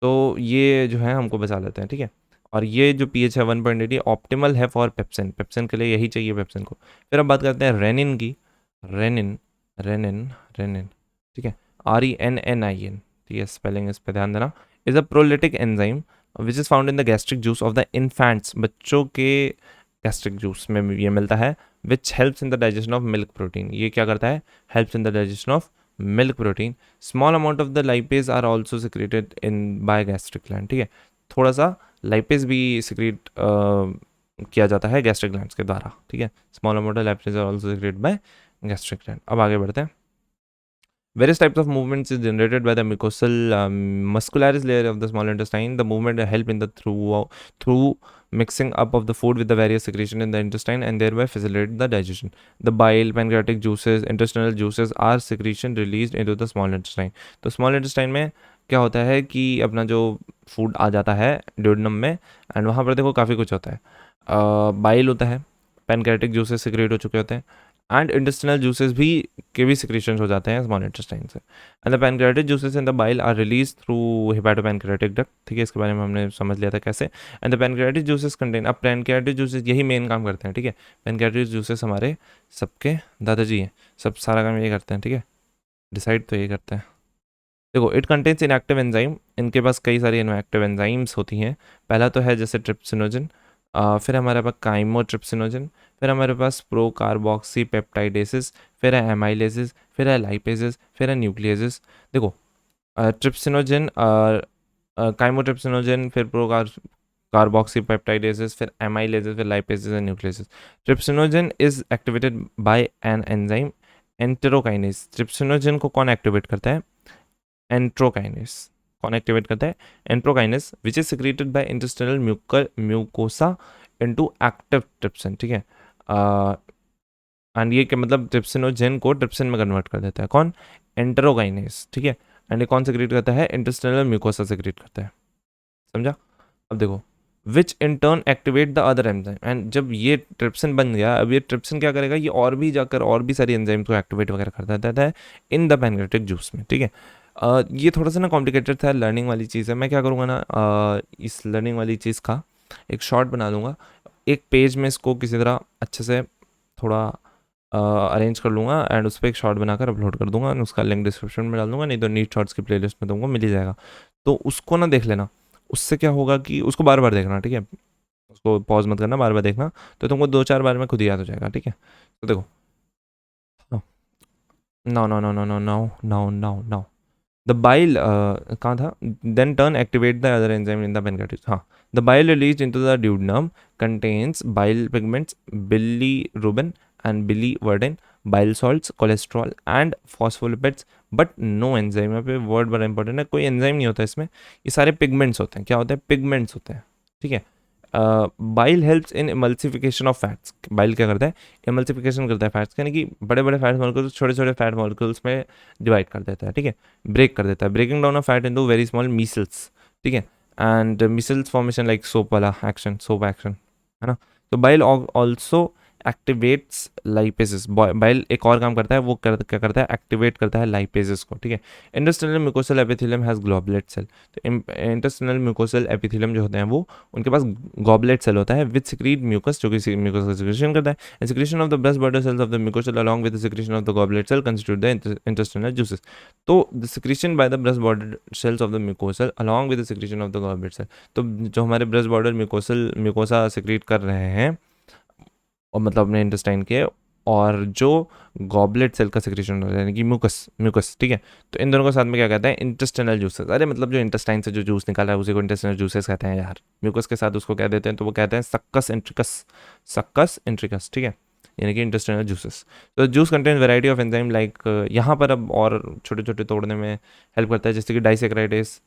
तो ये जो है हमको बचा लेते हैं, ठीक है। और ये जो पीएच है 1.8 ये ऑप्टिमल है फॉर पेप्सिन, पेप्सिन के लिए यही चाहिए पेप्सिन को। फिर अब बात करते हैं रेनिन की, रेनिन रेनिन रेनिन, ठीक है, RENNIN, ठीक है, स्पेलिंग इस पे ध्यान देना, is a proteolytic enzyme which is found in the gastric juice of the infants, बच्चों के गैस्ट्रिक जूस में ये मिलता है, which helps in the digestion of milk protein. ये क्या करता है, helps in the digestion of milk protein. Small amount of the lipase are also secreted in by gastric gland, ठीक है, थोड़ा सा लाइपेज भी सिक्रेट किया जाता है गैस्ट्रिक ग्लैंड्स के द्वारा, ठीक है, small amount of lipase are also secreted by gastric gland. अब आगे बढ़ते हैं। Various types of movements is generated by the mucosal muscularis layer of the small intestine. The movement help in the through mixing up of the food with the various secretion in the intestine and thereby facilitate the digestion. The bile, pancreatic juices, intestinal juices are secretion released into the small intestine. तो small intestine में क्या होता है कि अपना जो food आ जाता है ड्यूडेनम में, एंड वहाँ पर देखो काफ़ी कुछ होता है, बाइल होता है, पैनक्रेटिक जूसेस सिक्रेट हो चुके होते हैं, एंड इंटेस्टिनल जूसेस भी के भी सिक्रेशन हो जाते हैं स्मॉल इंटेस्टाइन से, and the pancreatic juices in the bile are release through hepatopancreatic duct, ठीक है, इसके बारे में हमने समझ लिया था कैसे। And the pancreatic juices contain, अब पैनक्रेटिक जूसेस यही मेन काम करते हैं, ठीक है, पैनक्रेटिक जूसेस हमारे सबके दादाजी हैं, सब सारा काम ये करते हैं, ठीक है, डिसाइड तो ये करते हैं। देखो इट कंटेन्स इनएक्टिव एंजाइम, इनके पास कई सारी इनएक्टिव एंजाइम्स होती हैं। पहला तो है जैसे ट्रिप्सिनोजन, फिर हमारे पास काइमोट्रिप्सिनोजन, फिर हमारे पास प्रो कार्बोक्सी पेप्टाइडेसिस, फिर है एमाइलेसिस, फिर है लाइपेसिस, फिर है न्यूक्लियसिस। देखो ट्रिप्सिनोजन, काइमोट्रिप्सिनोजन, फिर प्रो कार्बोक्सी पेप्टाइडेसिस, फिर एमाइलेसिस, फिर lipases and nucleus is. Trypsinogen is activated by an enzyme enterokinase. Trypsinogen को कौन एक्टिवेट करता है, एंट्रोकाइनेस, कौन एक्टिवेट करता है, एंट्रोकाइनेस, which is secreted by intestinal mucosa into active trypsin, ठीक है, एंड ये क्या मतलब ट्रिप्सिनोजेन को ट्रिप्सिन में कन्वर्ट कर देता है कौन, एंटेरोकाइनेस, ठीक है, एंड ये कौन सिक्रेट करता है, इंटेस्टिनल म्यूकोसा सिक्रेट करता है, समझा। अब देखो which in turn activate the other enzyme, and जब ये ट्रिप्सिन बन गया, अब ये ट्रिप्सिन क्या करेगा, ये और भी जाकर और भी सारी एंजाइम को एक्टिवेट वगैरह करता रहता है इन द पैनक्रेटिक जूस में, ठीक है। ये थोड़ा सा ना कॉम्प्लिकेटेड था, लर्निंग वाली चीज़ है। मैं क्या करूँगा ना, इस लर्निंग वाली चीज़ का एक शॉर्ट बना लूँगा, एक पेज में इसको किसी तरह अच्छे से थोड़ा अरेंज कर लूँगा, एंड उस पर एक शॉर्ट बनाकर अपलोड कर दूँगा, उसका लिंक डिस्क्रिप्शन में डाल दूँगा, नहीं तो नीट शॉर्ट्स की प्लेलिस्ट में तुमको मिल ही जाएगा, तो उसको ना देख लेना। उससे क्या होगा कि उसको बार बार देखना, ठीक है, उसको पॉज मत करना, बार बार देखना, तो तुमको 2-4 बार में खुद ही याद हो जाएगा, ठीक है। तो देखो no no no no no no no no no the bile कहाँ था, then turn activate the other enzyme in the pancreas, हाँ, the bile release into the duodenum contains bile pigments, bilirubin and biliverdin, bile salts, cholesterol and phospholipids, but no enzyme. यहाँ पे word बड़ा important है, कोई enzyme नहीं होता इसमें, ये सारे पिगमेंट्स होते हैं। क्या होते हैं, पिगमेंट्स होते हैं, ठीक है। Bile helps in emulsification of fats, bile क्या करता है, इमल्सिफिकेशन करता है फैट्स, यानी कि बड़े बड़े फैट मॉलिक्यूल्स छोटे छोटे फैट मॉलिक्यूल्स में डिवाइड कर देता है, ठीक है, ब्रेक कर देता है, breaking down of fat into very small micelles, ठीक है, and micelles formation like soap वाला एक्शन, सोप एक्शन, है ना। तो bile also activates lipases. Bile एक और काम करता है, वो क्या करता है, एक्टिवेट करता है लाइपेजेस को, ठीक है। Intestinal mucosal epithelium has goblet cell. तो इंटेस्टाइनल म्यूकोसल एपिथेलियम जो होते हैं वो उनके पास गॉबलेट सेल होता है विद सिक्रीट म्यूकस, जो कि म्यूकस का सिक्रीशन करता है। And secretion of the brush border cells of the mucosal along with the secretion of the goblet cell constitute the intestinal juices. तो the secretion by the brush border cells of the mucosal along with the secretion of the goblet cell. तो जो हमारे breast border mucosa secrete कर रहे हैं, और मतलब अपने इंटेस्टाइन के, और जो गॉबलेट सेल का सिक्रीशन हो रहा है यानी कि म्यूकस, ठीक है। तो इन दोनों को साथ में क्या कहते हैं, इंटेस्टाइनल जूसेस। अरे मतलब जो इंटेस्टाइन से जो जूस निकाला है उसी को इंटेस्टाइनल जूसेस कहते हैं यार। म्यूकस के साथ उसको कह देते हैं तो वो कहते हैं सक्कस इंट्रिकस, ठीक है, यानी कि इंटेस्टाइनल जूसेस। तो juice contain variety of enzyme like, यहाँ पर अब और छोटे छोटे तोड़ने में हेल्प करता है, जैसे कि डाइसेक्राइडेसेस,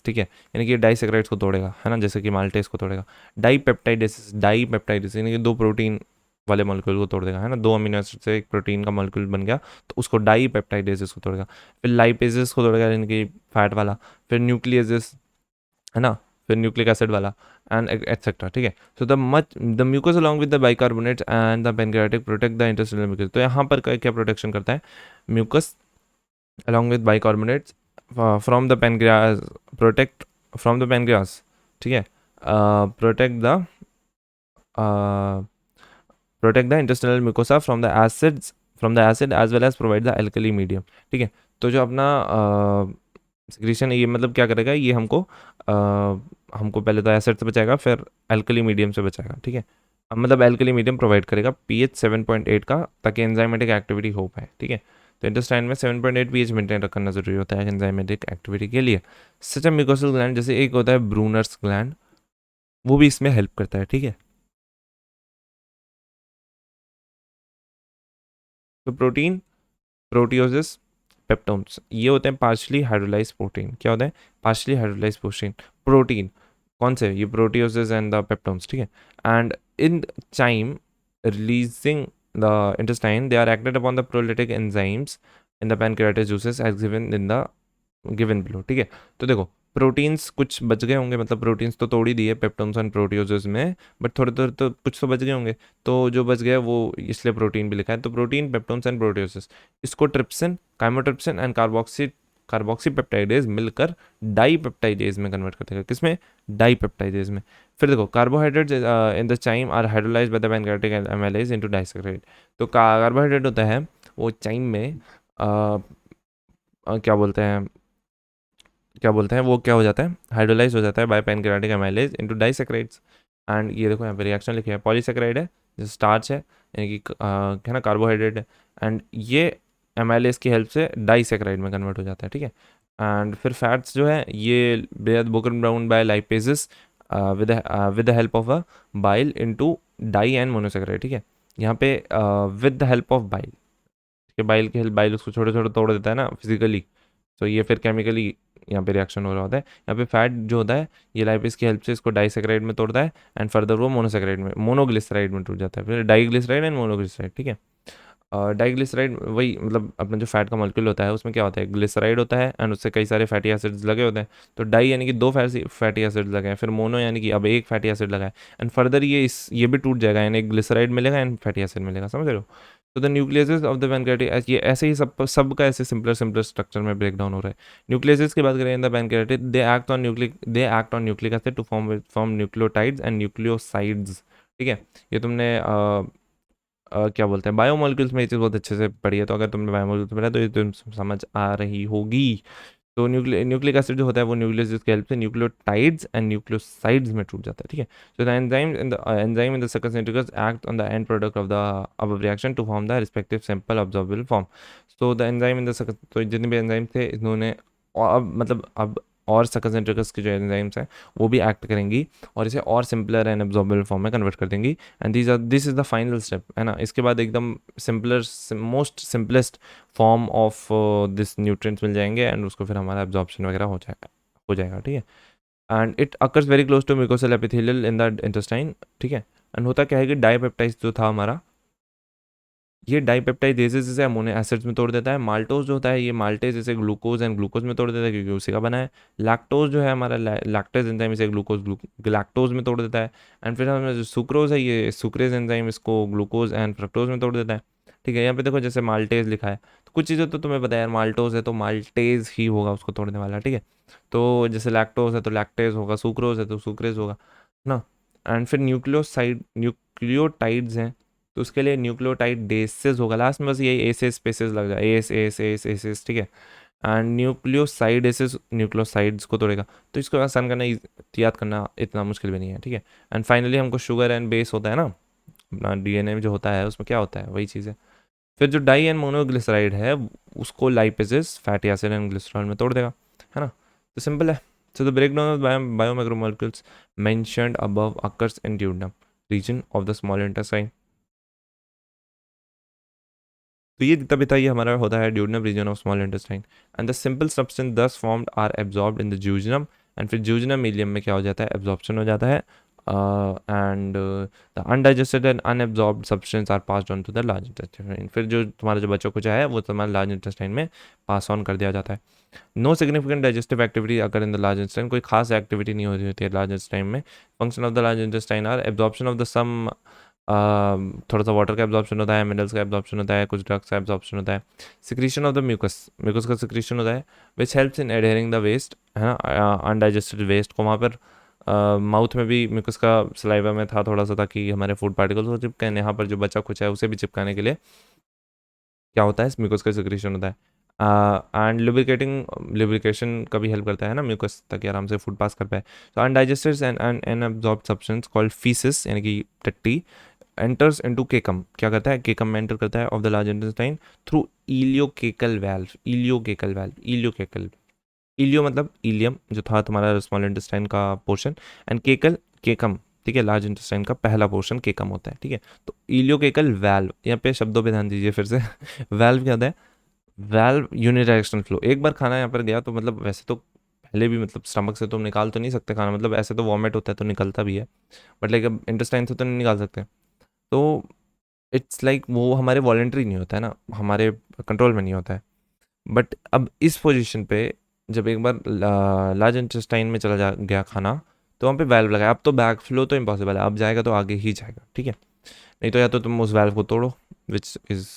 ठीक है, यानी कि डाइसेक्राइड्स को तोड़ेगा, है ना, जैसे कि माल्टेस को तोड़ेगा। डाइपेप्टाइडेस यानी कि दो प्रोटीन वाले मॉलिक्यूल को तोड़ देगा, है ना, दो अमीनो एसिड से एक प्रोटीन का मॉलिक्यूल बन गया तो उसको डाइपेप्टाइडेसेस को तोड़ेगा। फिर लाइपेजेस को तोड़ेगा यानी कि फैट वाला। फिर न्यूक्लियसेस, है ना, फिर न्यूक्लिक एसिड वाला, एंड एटसेट्रा, ठीक है। So the mucus along with the bicarbonates and the pancreatic protect the intestinal mucus. तो यहाँ पर क्या प्रोटेक्शन करता है, mucus along with bicarbonates from the pancreas, protect from the pancreas, ठीक है, protect the intestinal mucosa from the acid as well as provide the alkali medium, ठीक है। तो जो अपना सिक्रीशन ये मतलब क्या करेगा, ये हमको पहले तो एसिड से बचाएगा, फिर अल्कली मीडियम से बचाएगा, ठीक है। मतलब अल्कली मीडियम प्रोवाइड करेगा pH 7.8 का, ताकि एंजाइमेटिक एक्टिविटी हो पाए, ठीक है। तो इंटेस्टाइन में 7.8 pH मेंटेन रखना जरूरी होता है एंजाइमेटिक एक्टिविटी के लिए। सच अ म्यूकोसल ग्लैंड, जैसे एक होता है ब्रूनर्स ग्लैंड, वो भी इसमें हेल्प करता है, ठीक है। तो प्रोटीन, प्रोटियोसिस, पेप्टोन्स, ये होते हैं पार्शली हाइड्रोलाइज प्रोटीन। क्या होता है, पार्शली हाइड्रोलाइज प्रोटीन। कौन से, ये प्रोटियोसिस एंड द पेप्टोन्स, ठीक है। And in time releasing the intestine, they are acted upon the proteolytic enzymes in the pancreatic juices as given in the given below, ठीक है। तो देखो प्रोटीन्स कुछ बच गए होंगे, मतलब प्रोटीन्स तो तोड़ ही दिए पेप्टोन्स एंड प्रोटियोजेस में, बट थोड़े थोड़े तो कुछ तो बच गए होंगे। तो जो बच गया वो इसलिए प्रोटीन भी लिखा है। तो प्रोटीन, पेप्टोन्स एंड प्रोटियोजेस, इसको ट्रिप्सिन, काइमोट्रिप्सिन एंड कार्बोक्सीपेप्टाइडेज मिलकर डाईपेप्टाइडेज में कन्वर्ट कर देगा। किसमें, डाईपेप्टाइडेज में। फिर देखो carbohydrates in the chyme are hydrolysed by the pancreatic amylase into disaccharide. तो कार्बोहाइड्रेट होता है वो चाइम में क्या बोलते हैं वो क्या हो जाता है, हाइड्रोलाइज हो जाता है by pancreatic amylase into disaccharides. And ये देखो यहाँ पे रिएक्शन लिखे है, पॉलीसैकराइड है जो स्टार्च है, यानी कि है ना, कार्बोहाइड्रेट है, एंड ये एमाइलेज की हेल्प से डाइसैकराइड में कन्वर्ट हो जाता है, ठीक है। एंड फिर फैट्स जो है ये broken down by lipases with the help of a bile into di and monosaccharide, ठीक है। यहाँ पे with the help of bile, bile की हेल्प, बाइल उसको छोटे छोटे तोड़ देता है ना फिजिकली, तो ये फिर केमिकली यहाँ पे रिएक्शन हो रहा होता है। यहाँ पे फैट जो होता है ये लाइपेज की हेल्प से इसको डाइसैकराइड में तोड़ता है, एंड फर्दर वो मोनोग्लिसराइड में टूट जाता है, फिर डाइग्लिसराइड एंड मोनोग्लिसराइड, ठीक है। डाइग्लिसराइड वही मतलब अपना जो फैट का मॉलिक्यूल होता है उसमें क्या होता है, ग्लिसराइड होता है, एंड उससे कई सारे फैटी एसिड्स लगे होते हैं। तो डाई यानी कि दो फैटी एसिड्स लगे हैं, फिर मोनो यानी कि अब एक फैटी एसिड लगा है, एंड फर्दर ये भी टूट जाएगा, यानी ग्लिसराइड मिलेगा एंड फैटी एसिड मिलेगा, समझ रहे हो। तो the nucleus of the pancreatic, ये ऐसे ही सब का ऐसे सिंपलर स्ट्रक्चर में ब्रेक डाउन हो रहा है। न्यूक्लियस की बात करें in the pancreatic, they act on nucleic acid to form nucleotides and nucleosides, ठीक है। ये तुमने क्या बोलते हैं बायोमोलिक्यूल्स में ये चीज़ बहुत अच्छे से पढ़ी है, तो अगर तुमने बायोमोलिक्यूल्स पढ़ा तो ये तुम समझ आ रही होगी। तो न्यूक्लिक एसिड जो होता है वो न्यूक्लियस की हेल्प से न्यूक्लियोटाइड्स एंड न्यूक्लियोसाइड्स में टूट जाता है, ठीक है। So the enzyme in the success integrals act on the end product of the above reaction to form the respective sample observable form. So the enzyme in the success, तो जितने भी enzyme थे इन्होंने अब और सकस इंटीग्रल्स की जो एंजाइम्स हैं वो भी एक्ट करेंगी और इसे और सिंपलर एंड एब्जॉर्बेबल फॉर्म में कन्वर्ट कर देंगी, and this is the final step, है ना। इसके बाद एकदम most simplest form of this nutrients मिल जाएंगे, एंड उसको फिर हमारा एब्जॉर्प्शन वगैरह हो जाएगा, ठीक है। And it occurs very close to mucosal epithelial in the intestine, ठीक है। एंड होता क्या है कि डाइपेप्टाइड्स जो था हमारा ये डाइपेप्टाइडेजेस जैसे अमोनो एसिड्स में तोड़ देता है। माल्टोज जो होता है ये माल्टेज जैसे ग्लूकोज एंड ग्लूकोज में तोड़ देता है क्योंकि उसी का बना है। लैक्टोज जो है हमारा लैक्टेज एंजाइम इसे ग्लूकोज लैक्टोज में तोड़ देता है। एंड फिर हमें जो सुक्रोज है ये सुक्रेज एंजाइम इसको ग्लूकोज एंड फ्रक्टोज में तोड़ देता है। ठीक है, यहाँ पे देखो जैसे माल्टेज लिखा है, तो कुछ चीज़ें तो तुम्हें पता है यार, माल्टोज है तो माल्टेज ही होगा उसको तोड़ने वाला। ठीक है, तो जैसे लैक्टोज है तो लैक्टेज होगा, सुक्रोज है तो सुक्रेज होगा ना। एंड फिर न्यूक्लियोटाइड्स हैं तो उसके लिए न्यूक्लियोटाइड डेसेस होगा लास्ट में, बस यही एसेस स्पेसेस लग जाए, S S S S S. ठीक है, एंड न्यूक्लियोसाइड एसेस न्यूक्लियोसाइड्स को तोड़ेगा। तो इसको आसान करना, याद करना इतना मुश्किल भी नहीं है। ठीक है, एंड फाइनली हमको शुगर एंड बेस होता है ना, अपना डीएनए में जो होता है उसमें क्या होता है वही चीज़ है। फिर जो डाई एंड मोनोग्लिसराइड है उसको lipases fatty acid and glycerol में तोड़ देगा, है ना। तो सिंपल है। So the breakdown of biomacromolecules mentioned above occurs in duodenum region of the small intestine. तो ये जितना भी था ये हमारा होता है duodenum region of small intestine. And the simple substance thus formed are absorbed in the jejunum. And फिर जूजिनम मीडियम में क्या हो जाता है, एब्जॉर्प्शन हो जाता है। And the undigested and unabsorbed substance are passed on to the large intestine. फिर जो तुम्हारा जो बच्चों कुछ है वो तुम्हारे लार्ज इंटेस्टाइन में पास ऑन कर दिया जाता है। नो सिग्निफिकेंट डाइजेस्टिव एक्टिविटी अगर इन द लार्ज इंटेस्टाइन, कोई खास एक्टिविटी नहीं हो रही होती है लार्ज इंटेस्टाइन में। Function of the large intestine are absorption of the some थोड़ा सा वाटर का एब्जॉर्प्शन होता है, मिनरल्स का एब्जॉर्प्शन होता है, कुछ ड्रग्स का एब्जॉर्प्शन होता है। Secretion of the mucus, mucus का सिक्रीशन होता है which helps in adhering the waste, है ना, अनडाइजेस्टेड वेस्ट को वहाँ पर माउथ में भी म्यूकस का सलाइवा में था थोड़ा सा, ताकि हमारे फूड पार्टिकल्स को चिपकाने, यहाँ पर जो बचा कुछ है उसे भी चिपकाने के लिए क्या होता है, म्यूकस का सिक्रीशन होता है। एंड लुब्रिकेशन का भी हेल्प करता है ना म्यूकस, ताकि आराम से फूड पास कर पाए। तो undigested and unabsorbed substance called faeces यानी कि टट्टी एंटर्स इनटू केकम, क्या करता है, केकम में एंटर करता है of the large intestine through ileocaecal valve. Ileocaecal valve, ileocaecal, ileo मतलब इलियम जो था तुम्हारा स्मॉल इंटेस्टाइन का पोर्शन, एंड केकल केकम। ठीक है, लार्ज इंटेस्टाइन का पहला पोर्शन केकम होता है। ठीक है, तो इलियोकेकल वाल्व, यहाँ पे शब्दों पे ध्यान दीजिए फिर से वाल्व क्या होता है, वाल्व यूनिडायरेक्शनल फ्लो। एक बार खाना यहाँ पर गया तो मतलब वैसे तो पहले भी मतलब स्टमक से तुम निकाल तो नहीं सकते खाना, मतलब ऐसे तो वॉमिट होता है तो निकलता भी है, बट लाइक अब इंटेस्टाइन से तो नहीं निकाल सकते। तो इट्स लाइक वो हमारे वॉलेंट्री नहीं होता है ना, हमारे कंट्रोल में नहीं होता है। बट अब इस पोजीशन पे जब एक बार लार्ज इंटेस्टाइन में चला जा गया खाना, तो वहाँ पे वाल्व लगाया। अब तो बैक फ्लो तो इम्पॉसिबल है, अब जाएगा तो आगे ही जाएगा। ठीक है, नहीं तो या तो तुम उस वाल्व को तोड़ो, which is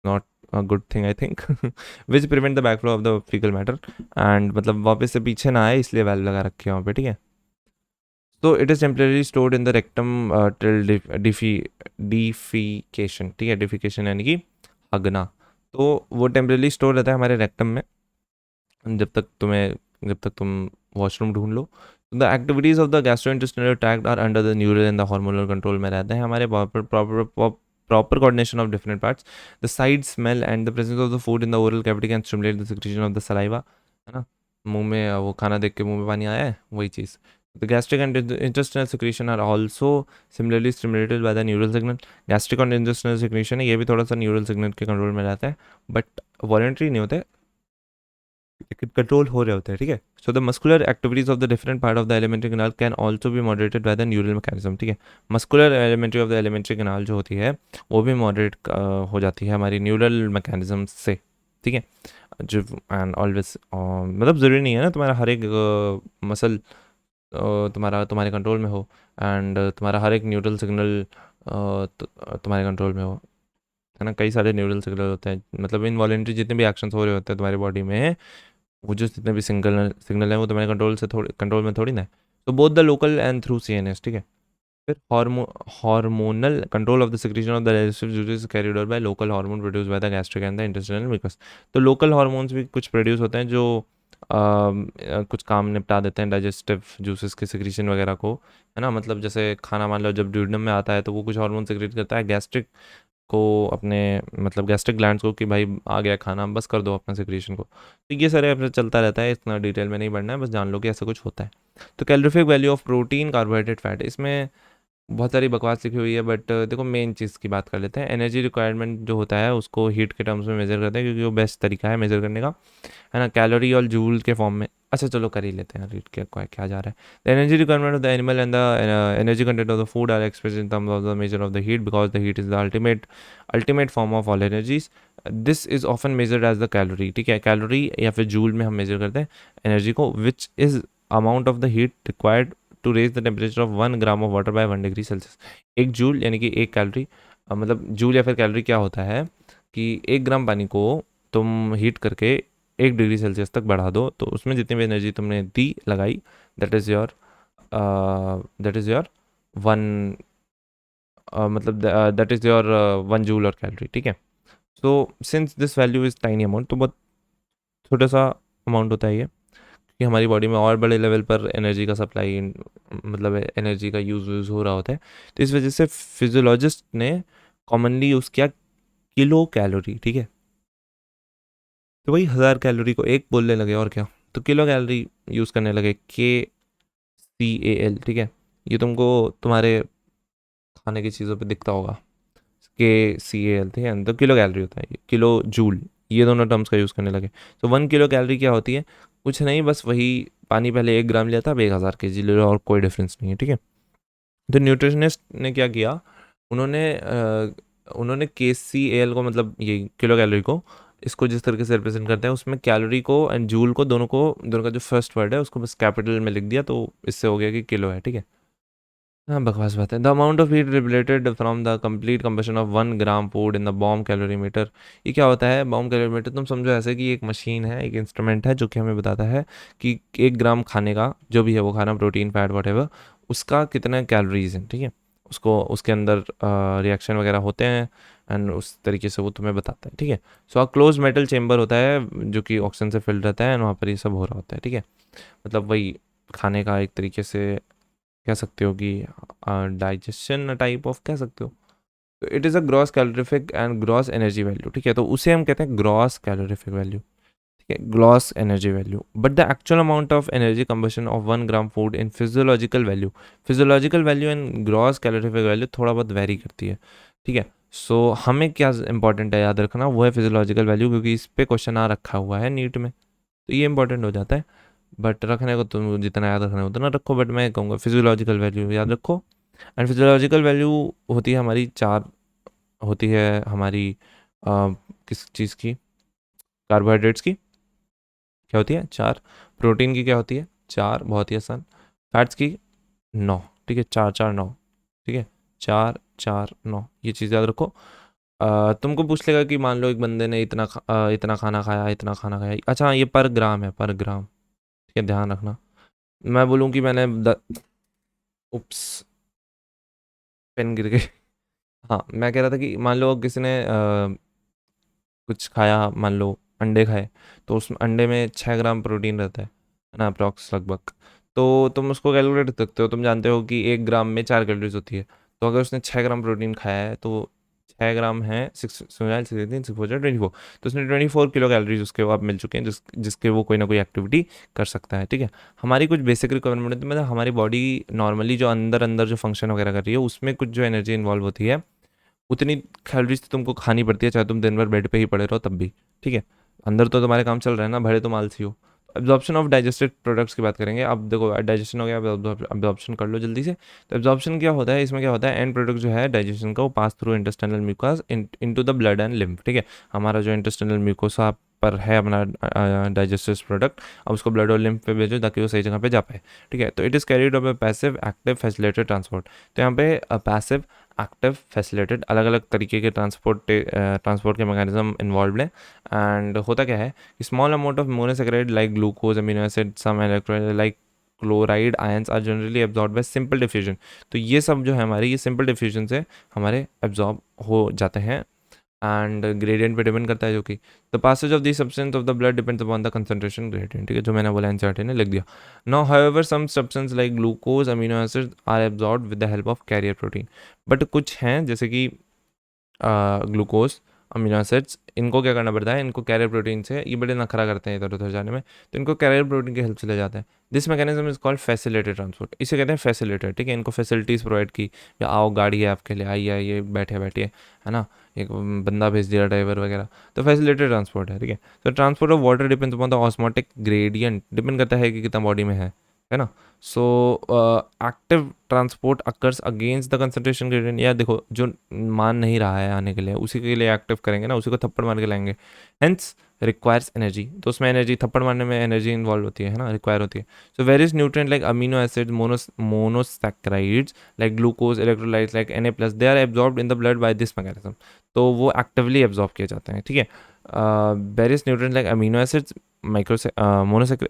not a good thing I think which prevent the back flow of the faecal matter, and मतलब वापस से पीछे ना आए इसलिए वाल्व लगा रखे हैं वहाँ पे। ठीक है, तो it is temporary stored in the rectum till defecation. ठीक है, डिफिकेशन यानी कि हगना, तो वो टेम्परेरी स्टोर रहता है हमारे रेक्टम में जब तक तुम वॉशरूम ढूंढ लो। The activities of the gastrointestinal tract are under the neural and the hormonal control में रहते हैं हमारे proper coordination of different parts. The sight smell and the presence of the food in the oral cavity can stimulate the secretion of the saliva, है ना, मुंह में वो खाना देख के मुंह में पानी आया है वही चीज़। The gastric and intestinal secretion are also similarly stimulated by the neural signal. Gastric और इंटेस्टिनल सिक्रीशन है ये भी थोड़ा सा न्यूरल सिग्नल के कंट्रोल में रहता है, बट वॉलेंट्री नहीं होते, लेकिन कंट्रोल हो रहे होते हैं। ठीक है, so the muscular activities of the different part of the alimentary canal can also भी moderated by the neural mechanism. ठीक है, muscular alimentary of the alimentary canal जो होती है वो भी मॉडरेट हो जाती है हमारी न्यूरल मैकेनिज्म से। ठीक है, जो एंड ऑलवेज मतलब ज़रूरी नहीं है ना तुम्हारा हर एक मसल तुम्हारे कंट्रोल में हो, एंड तुम्हारा हर एक न्यूरल सिग्नल तुम्हारे कंट्रोल में हो, है ना। कई सारे न्यूरल सिग्नल होते हैं, मतलब इनवॉलेंट्री जितने भी एक्शंस हो रहे होते हैं तुम्हारी बॉडी में, वो जो जितने भी सिग्नल है वो तुम्हारे कंट्रोल में थोड़ी ना है। तो both the local and through CNS. ठीक है, फिर hormonal control of the secretion of the digestive juices carried out by local hormone produce by the gastric and the intestinal mucus. तो लोकल हार्मोन्स भी कुछ प्रोड्यूस होते हैं जो कुछ काम निपटा देते हैं डाइजेस्टिव जूसेस के सिक्रीशन वगैरह को, है ना। मतलब जैसे खाना मान लो जब ड्यूडेनम में आता है तो वो कुछ हार्मोन सिक्रेट करता है गैस्ट्रिक को, अपने मतलब गैस्ट्रिक ग्लैंड्स को, कि भाई आ गया खाना बस कर दो अपना सिक्रीशन को। तो ये सारे अपने चलता रहता है, इतना डिटेल में नहीं बढ़ना है, बस जान लो कि ऐसा कुछ होता है। तो calorific value of protein carbohydrate fat, इसमें बहुत सारी बकवास लिखी हुई है, बट देखो मेन चीज़ की बात कर लेते हैं। एनर्जी रिक्वायरमेंट जो होता है उसको हीट के टर्म्स में मेजर करते हैं, क्योंकि वो बेस्ट तरीका है मेजर करने का, है ना, कैलोरी और जूल के फॉर्म में। अच्छा चलो कर ही लेते हैं, रीड क्या जा रहा है। The energy requirement of the animal and the energy content of the food are expressed in terms of the measure of the heat, because the heat is the ultimate form of all energies. This is often measured as the calorie, ठीक है, calorie या फिर joule में हम major करते हैं energy को, which is amount of the heat required to raise the temperature of 1 gram of water by 1 degree Celsius. एक जूल यानी कि एक कैलोरी, मतलब जूल या फिर कैलोरी क्या होता है कि 1 ग्राम पानी को तुम हीट करके 1 डिग्री सेल्सियस तक बढ़ा दो, तो उसमें जितनी भी एनर्जी तुमने दी लगाई, दैट इज़ योर वन, मतलब दैट इज़ योर 1 जूल और कैलोरी, ठीक है। So since this value is tiny amount, तो बहुत छोटा सा अमाउंट होता है ये, कि हमारी बॉडी में और बड़े लेवल पर एनर्जी का सप्लाई, मतलब एनर्जी का यूज़ हो रहा होता है। तो इस वजह से फिजियोलॉजिस्ट ने कॉमनली यूज़ किया किलो कैलोरी, ठीक है। तो वही 1000 कैलोरी को एक बोलने लगे और क्या, तो किलो कैलोरी यूज़ करने लगे, KCAL, ठीक है। ये तुमको तुम्हारे खाने की चीज़ों पे दिखता होगा, KCAL, ठीक है, तो किलो कैलोरी होता है ये, किलो जूल, ये दोनों टर्म्स का यूज़ करने लगे। तो 1 किलो कैलोरी क्या होती है, कुछ नहीं, बस वही पानी पहले 1 ग्राम लिया था, अब 1000 kg ले लो, और कोई डिफरेंस नहीं है, ठीक है। तो न्यूट्रिशनिस्ट ने क्या किया, उन्होंने KCAL को, मतलब ये किलो कैलोरी को, इसको जिस तरीके से रिप्रेजेंट करते हैं उसमें कैलोरी को एंड जूल को, दोनों का जो फर्स्ट वर्ड है उसको बस कैपिटल में लिख दिया, तो इससे हो गया कि किलो है, ठीक है। हाँ बकवास बात है। The amount of heat related from the complete combustion of 1 gram food in the bomb calorimeter. ये क्या होता है बॉम्ब कैलोरीमीटर, तुम समझो ऐसे कि एक मशीन है, एक इंस्ट्रूमेंट है जो कि हमें बताता है कि 1 ग्राम खाने का, जो भी है वो खाना, प्रोटीन फैट वट, उसका कितना कैलोरीज है, ठीक है। उसको उसके अंदर रिएक्शन वगैरह होते हैं, एंड उस तरीके से वो तुम्हें बताता है, ठीक है। सो क्लोज मेटल चेम्बर होता है जो कि ऑक्सीजन से फिल्ड रहता है, एंड वहाँ पर ये सब हो रहा होता है, ठीक है। मतलब वही खाने का एक तरीके से कह सकते हो कि डाइजेशन टाइप ऑफ कह सकते हो। तो it is a gross calorific and gross energy value, ठीक है, तो उसे हम कहते हैं ग्रॉस कैलोरीफिक वैल्यू, ठीक है, gross energy value. But the actual amount of energy combustion of 1 gram food in physiological value and gross calorific value थोड़ा बहुत वेरी करती है, ठीक है। सो हमें क्या इंपॉर्टेंट है याद रखना, वो है फिजियोलॉजिकल वैल्यू, क्योंकि इस पे क्वेश्चन आ रखा हुआ है नीट में, तो ये इंपॉर्टेंट हो जाता है। बट रखने को तुम जितना याद रखना है उतना रखो, बट मैं कहूँगा फिजियोलॉजिकल वैल्यू याद रखो। एंड फिजियोलॉजिकल वैल्यू होती है हमारी चार, होती है हमारी किस चीज़ की, कार्बोहाइड्रेट्स की क्या होती है 4, प्रोटीन की क्या होती है 4, बहुत ही आसान, फैट्स की 9, ठीक है, 4 4 9, ठीक है, 4 4 9, ये चीज़ याद रखो। तुमको पूछ लेगा कि मान लो एक बंदे ने इतना खाना खाया, इतना खाना खाया, अच्छा हाँ, ये पर ग्राम है, पर ग्राम, ठीक है, ध्यान रखना। मैं बोलूँ कि उप्स, पेन गिर गई। हाँ मैं कह रहा था कि मान लो किसी ने कुछ खाया, मान लो अंडे खाए, तो उस अंडे में 6 ग्राम प्रोटीन रहता है ना, अप्रॉक्स लगभग। तो तुम उसको कैलकुलेट कर सकते हो, तुम जानते हो कि 1 ग्राम में 4 कैलोरीज होती है, तो अगर उसने 6 ग्राम प्रोटीन खाया है, तो 6 ग्राम है 6 24, तो उसने 24 किलो कैलोरीज उसके अब मिल चुके हैं, जिसके वो कोई ना कोई एक्टिविटी कर सकता है, ठीक है। हमारी कुछ बेसिक रिक्वायरमेंट है, तो मतलब हमारी बॉडी नॉर्मली जो अंदर अंदर जो फंक्शन वगैरह कर रही है, उसमें कुछ जो एनर्जी इन्वॉल्व होती है, उतनी कैलोरीज तो तुमको खानी पड़ती है, चाहे तुम दिन भर बेड पे ही पड़े रहो तब भी, ठीक है। अंदर तो तुम्हारे काम चल रहा है ना, भले तुम आलसी हो। एब्जॉर्प्शन ऑफ डाइजेस्टेड प्रोडक्ट्स की बात करेंगे। अब देखो डाइजेशन हो गया, अब एब्जॉर्प्शन कर लो जल्दी से। तो एब्जॉर्प्शन क्या होता है, इसमें क्या होता है, एंड प्रोडक्ट जो है डाइजेशन का, वो pass through intestinal mucus into the blood and lymph, ठीक है। हमारा जो इंटेस्टाइनल म्यूकोसा पर है अपना डाइजेस्टिव प्रोडक्ट, अब उसको ब्लड और लिम्फ पे भेजो ताकि वो सही जगह पे जा पाए, ठीक है। तो it is carried of A passive active facilitated transport. तो यहाँ पे पैसिव एक्टिव फैसिलिटेटेड अलग अलग तरीके के ट्रांसपोर्ट के मैकेनिज्म इन्वॉल्व हैं। एंड होता क्या है, small amount of monosaccharide like glucose, amino acid, some electrolyte like chloride ions are generally absorb by simple diffusion. तो ये सब जो है हमारे, ये सिंपल डिफ्यूजन से हमारे एब्जॉर्ब हो जाते हैं, एंड ग्रेडियंट पे डिपेंड करता है, जो कि the passage of the substance of the blood depends upon the concentration gradient, ठीक है, जो मैंने बोला एनसीईआरटी ने लिख दिया। Now however some substance like glucose, amino acid are absorb with the help of carrier protein. But कुछ हैं जैसे कि ग्लूकोज अमीनो एसिड्स, इनको क्या करना पड़ता है, इनको कैरियर प्रोटीन से, ये बड़े नखरा करते हैं इधर उधर जाने में, तो इनको कैरियर प्रोटीन की हेल्प से ले जाते हैं। This mechanism is called facilitated transport, इसे कहते हैं फैसिलिटेट, ठीक है। इनको फैसिलिटीज़ प्रोवाइड की, या आओ गाड़ी है आपके लिए, आइए आइए बैठे बैठिए, है ना, एक बंदा भेज दिया ड्राइवर वगैरह, तो फैसिलिटेटेड ट्रांसपोर्ट है, ठीक है। तो transport of water depends upon the osmotic gradient, depend करता है कि कितना बॉडी में है ना। So active transport occurs against the concentration gradient, या देखो जो मान नहीं रहा है आने के लिए, उसी के लिए एक्टिव करेंगे ना, उसी को थप्पड़ मार के लाएंगे, हेंस रिक्वायर्स एनर्जी, तो उसमें एनर्जी, थप्पड़ मारने में एनर्जी इन्वॉल्व होती है ना, रिक्वायर होती है। So various nutrient like amino acid, monosaccharides like glucose, electrolytes like Na+, they are absorbed in the blood by this mechanism, तो वो एक्टिवली एब्जॉर्ब किए जाते हैं, ठीक है। Various nutrient like amino acids,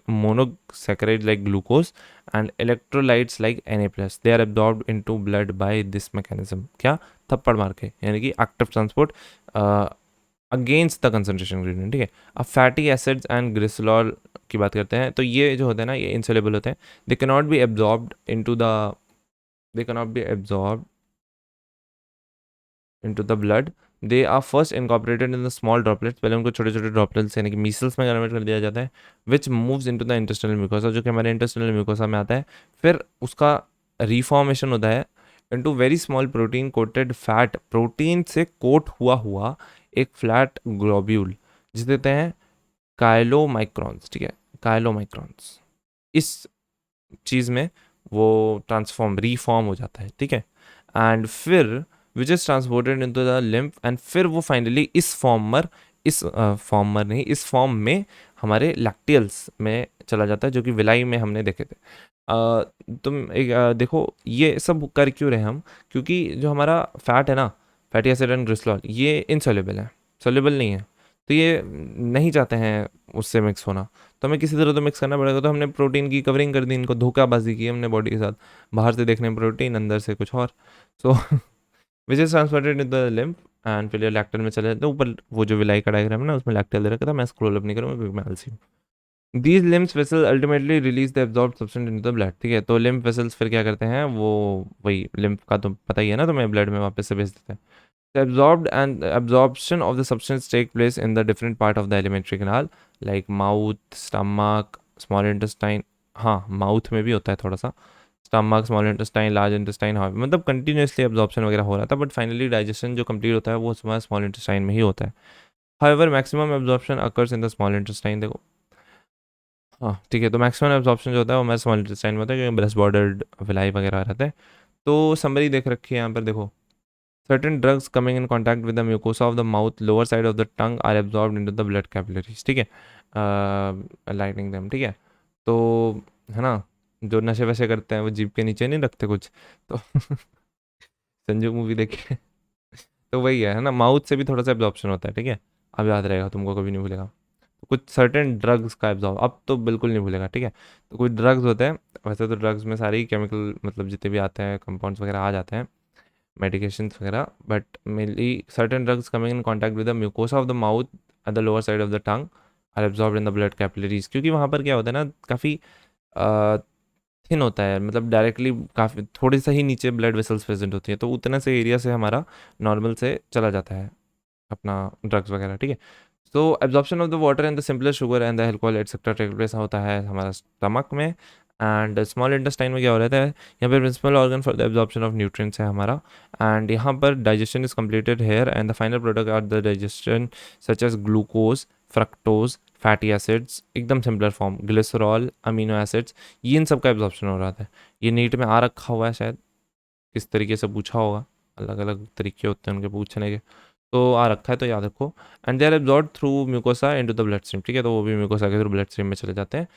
monosaccharide like glucose and electrolytes like Na+, they are absorbed into blood by this mechanism, क्या, थप्पड़ मार के, यानी कि active transport against the concentration gradient, ठीक है। अब फैटी एसिड्स एंड ग्लिसरॉल की बात करते हैं, तो ये जो होते हैं ना, ये इनसोल्युबल होते हैं, they can not B absorbed into the, they can not B absorbed into the blood, they are first incorporated in the small droplets, पहले उनको छोटे छोटे ड्रॉपलेट्स यानी कि मीसल्स में कन्वर्ट कर दिया जाता है, which moves into the intestinal mucosa, जो कि हमारे इंटेस्टिनल म्यूकोसा में आता है, फिर उसका रिफॉर्मेशन होता है into very small protein coated fat, protein से कोट हुआ हुआ एक फ्लैट ग्लोब्यूल, जिसे देते हैं काइलोमाइक्रॉन्स, ठीक है, काइलोमाइक्रॉन्स, इस चीज़ में वो ट्रांसफॉर्म रिफॉर्म हो जाता है, ठीक है। एंड फिर विच is transported into the lymph, and फिर वो फाइनली इस फॉर्मर नहीं, इस फॉर्म में हमारे लैक्टियल्स में चला जाता है, जो कि विलाई में हमने देखे थे। तुम एक देखो ये सब कर क्यों रहे हम, क्योंकि जो हमारा फैट है ना, फैटी एसिड एंड ग्लिसरॉल, ये इनसोल्युबल है, सोल्युबल नहीं है, तो ये नहीं चाहते हैं उससे मिक्स होना, तो हमें किसी तरह तो मिक्स करना पड़ेगा। तो हमने प्रोटीन की कवरिंग कर दी, इनको धोखाबाजी की हमने बॉडी के साथ, बाहर से देखने में प्रोटीन, अंदर से कुछ और। So which is transported in the lymph and फिर लैक्टल में चले जाते हैं। ऊपर वो जो विलाई का डायग्राम है ना, उसमें लैक्टल दे रखा था, मैं स्क्रॉल अप नहीं करूँगा क्योंकि मैं आलसी हूँ। These limbs vessels ultimately release the absorb substance into the blood, ठीक है। तो लिम्फ वेसल्स फिर क्या करते हैं, वो वही लिम्फ का तो पता ही है ना, तो मैं ब्लड में वापस से भेज देते हैं। Absorbed and absorption of the substance take place in the different part of the alimentary canal like mouth, stomach, small intestine, हाँ माउथ में भी होता है थोड़ा सा, stomach, small intestine, large intestine, हाँ मतलब कंटिन्यूसली एब्जॉर्प्शन वगैरह हो रहा था, बट फाइनली डाइजेशन जो कंप्लीट होता है वो स्मॉल इंटेस्टाइन में ही होता है। However maximum absorption occurs in the small intestine, देखो हाँ ठीक है, तो मैक्सिमम एब्जॉर्प्शन जो होता है वो हमारे स्मॉल इंटेस्टाइन में होता है, क्योंकि ब्रेस्ट बॉर्डर्ड विलाई वगैरह रहते हैं। तो समरी देख रखी है यहाँ पर, देखो certain drugs coming in contact with the mucosa of the mouth, lower side of the tongue are absorbed into the blood capillaries, ठीक है, lightening them, ठीक है। तो है ना, जो नशे वशे करते हैं वो जीभ के नीचे नहीं रखते कुछ, तो संजू मूवी देखे, तो वही है ना, माउथ से भी थोड़ा सा एब्जॉर्प्शन होता है, ठीक है। अब याद रहेगा, तुमको कभी नहीं भूलेगा। तो कुछ सर्टेन ड्रग्स का एब्जॉर्ब, अब तो बिल्कुल नहीं भूलेगा, ठीक है। तो कुछ ड्रग्स होते हैं, वैसे तो ड्रग्स में सारे ही केमिकल मतलब जितने भी आते हैं कंपाउंड्स वगैरह आ जाते हैं, medications वगैरह, but mainly certain drugs coming in contact with the mucosa of the mouth at the lower side of the tongue are absorb in the blood capillaries, क्योंकि वहाँ पर क्या होता है ना, काफ़ी थिन होता है, मतलब डायरेक्टली काफ़ी थोड़ी सा ही नीचे ब्लड वेसल्स प्रेजेंट होती है, तो उतने से एरिया से हमारा नॉर्मल से चला जाता है अपना ड्रग्स वगैरह, ठीक है। तो absorption of the water and the simpler sugar and the alcohol etcetera take place होता है हमारा स्टमक में, एंड स्मॉल इंटेस्टाइन में क्या हो रहा है, यहाँ पर principal organ for the absorption of nutrients है हमारा, एंड यहाँ पर digestion is completed here and the final product are the digestion such as glucose, fructose, fatty acids, एकदम simpler form, glycerol, amino acids, ये इन सब का एब्जॉर्प्शन हो रहा था। ये नीट में आ रखा हुआ है शायद, किस तरीके से पूछा होगा, अलग अलग तरीके होते हैं उनके पूछने के, तो आ रखा है तो याद रखो। And they are absorb through mucosa into the blood stream, ठीक है, तो वो भी म्यूकोसा के थ्रू ब्लड स्ट्रीम में चले जाते हैं।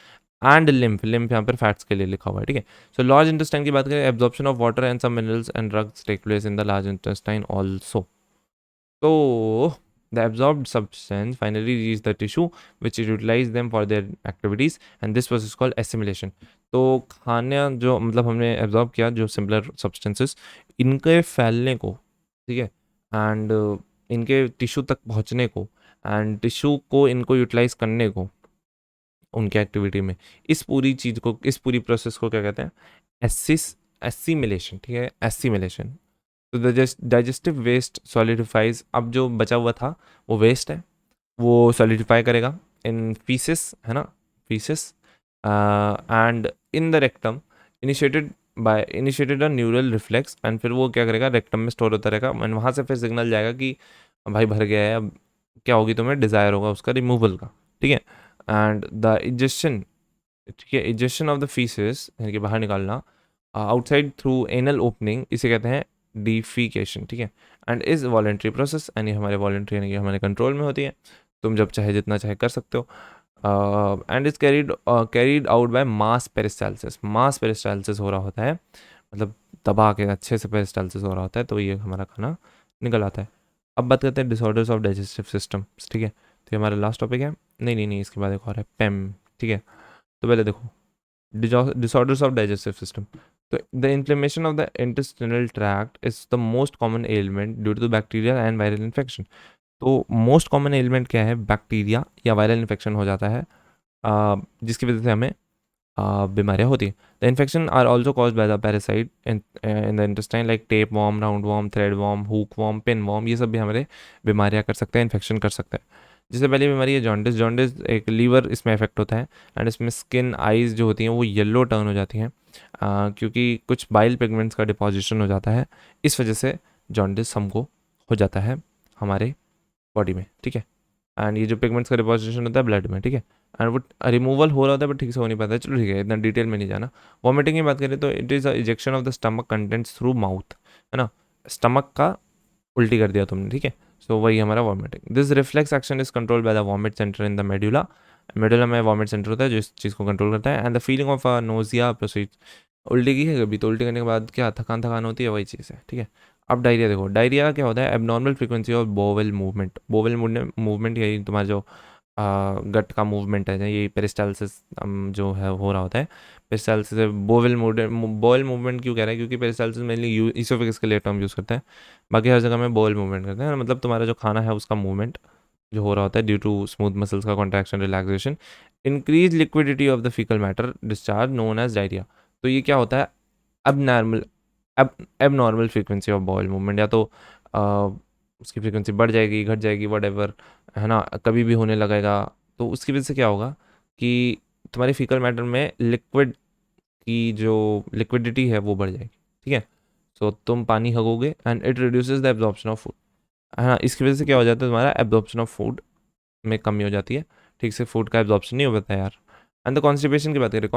एंड लिम्फ, लिम्फ यहाँ पर फैट्स के लिए लिखा हुआ है, ठीक है। सो लार्ज इंटेस्टाइन की बात करें, absorption of water and some minerals and drugs take place in the large intestine also. तो the absorbed substance finally reach the tissue which utilize them for their activities and this process is called assimilation। तो खाना जो मतलब हमने absorb किया, जो simpler substances, इनके फैलने को, ठीक है, एंड इनके टिश्यू तक पहुंचने को, एंड टिश्यू को इनको यूटिलाइज करने को उनके एक्टिविटी में, इस पूरी चीज़ को, इस पूरी प्रोसेस को क्या कहते हैं, एसिस एसिमिलेशन, ठीक है, एसिमिलेशन। तो डाइजेस्टिव वेस्ट सॉलिडिफाइज, अब जो बचा हुआ था वो वेस्ट है, वो सॉलिडिफाई करेगा इन फीसिस, है ना, faeces, and in the rectum initiated a neural reflex, and फिर वो क्या करेगा, रेक्टम में स्टोर होता रहेगा, एंड वहाँ से फिर सिग्नल जाएगा कि भाई भर गया है, अब क्या होगी, तुम्हें डिज़ायर होगा उसका रिमूवल का, ठीक है। एंड द इजेशन, ठीक है, इजेशन ऑफ द फीसेस यानी कि बाहर निकालना आउटसाइड थ्रू एनल ओपनिंग, इसे कहते हैं डिफिकेशन, ठीक है। एंड इज वॉलेंट्री प्रोसेस, यानी हमारे वॉलेंट्री यानी कि हमारे कंट्रोल में होती है, तुम जब चाहे जितना चाहे कर सकते हो। And is carried out by mass peristalsis हो रहा होता है, मतलब दबा के अच्छे से पेरिस्टालसिस हो रहा होता है, तो ये हमारा खाना निकल आता है। अब बात करते हैं डिसऑर्डर्स ऑफ डाइजेस्टिव सिस्टम, ठीक है, तो ये हमारा लास्ट टॉपिक है। नहीं, इसके बाद एक और है पेम, ठीक है। तो पहले देखो disorders of digestive system. So the inflammation of the intestinal tract is the most common ailment due to bacterial and viral infection. तो मोस्ट कॉमन एलिमेंट क्या है, बैक्टीरिया या वायरल इन्फेक्शन हो जाता है, जिसकी वजह से हमें बीमारियाँ होती हैं। The infection are also cause by the parasite in the intestine like tapeworm, roundworm, threadworm, hookworm, pinworm, ये सब भी हमारे बीमारियाँ कर सकते हैं, इन्फेक्शन कर सकते हैं। जिससे पहली बीमारी है जॉन्डिस। जॉन्डिस एक लीवर इसमें इफेक्ट होता है, एंड इसमें स्किन, आइज़ जो होती हैं वो येलो टर्न हो जाती हैं, क्योंकि कुछ बाइल पिगमेंट्स का डिपॉजिशन हो जाता है, इस वजह से जॉन्डिस हमको हो जाता है हमारे बॉडी में, ठीक है। एंड ये जो पिगमेंट्स का डिपॉजिशन होता है ब्लड में, ठीक है, एंड वो रिमूवल हो रहा होता है बट ठीक से हो नहीं पाता है। चलो ठीक है, इतना डिटेल में नहीं जाना। वॉमिटिंग की बात करें तो it is a ejection of the stomach contents through mouth, है ना, स्टमक का उल्टी कर दिया तुमने, ठीक है। सो वही हमारा vomiting. This reflex action is control by the vomit centre in the medulla. Medulla में वॉमिट सेंटर होता है जो इस चीज़ को कंट्रोल करता है। And the feeling of nausea proceed, उल्टी की है कभी तो उल्टी करने के बाद क्या थकान थकान होती है, वही चीज़ है, ठीक है। अब डायरिया देखो, डायरिया क्या होता है, abnormal frequency of bowel movement. Bowel movement यही तुम्हारा जो गट का मूवमेंट है, ये पेरिस्टालसिस जो है हो रहा होता है, पेरिस्टालसिस से बोवेल मूवमेंट क्यों कह रहा है, क्योंकि पेरिस्टालसिस मेनली इसोफेगस के लिए टर्म यूज़ करता है, बाकी हर जगह में बोवेल मूवमेंट करते हैं, मतलब तुम्हारा जो खाना है उसका मूवमेंट जो हो रहा होता है ड्यू टू स्मूथ मसल्स का contraction, relaxation, increase liquidity of the faecal matter discharge known as diarrhoea. तो ये क्या होता है, अब नॉर्मल अब normal frequency of bowel movement, या तो उसकी फ्रीक्वेंसी बढ़ जाएगी, घट जाएगी, वट, है ना, कभी भी होने लगेगा। तो उसकी वजह से क्या होगा कि तुम्हारे फीकल मैटर में लिक्विड की जो लिक्विडिटी है वो बढ़ जाएगी, ठीक है। सो तुम पानी हगोगे and it reduces the absorption of food, है ना, इसकी वजह से क्या हो जाता है, तुम्हारा एब्जॉर्प्शन ऑफ फूड में कमी हो जाती है, ठीक से फूड का एब्जॉर्प्शन नहीं हो पाता है यार। एंड द कॉन्स्टिपेशन की बात करें,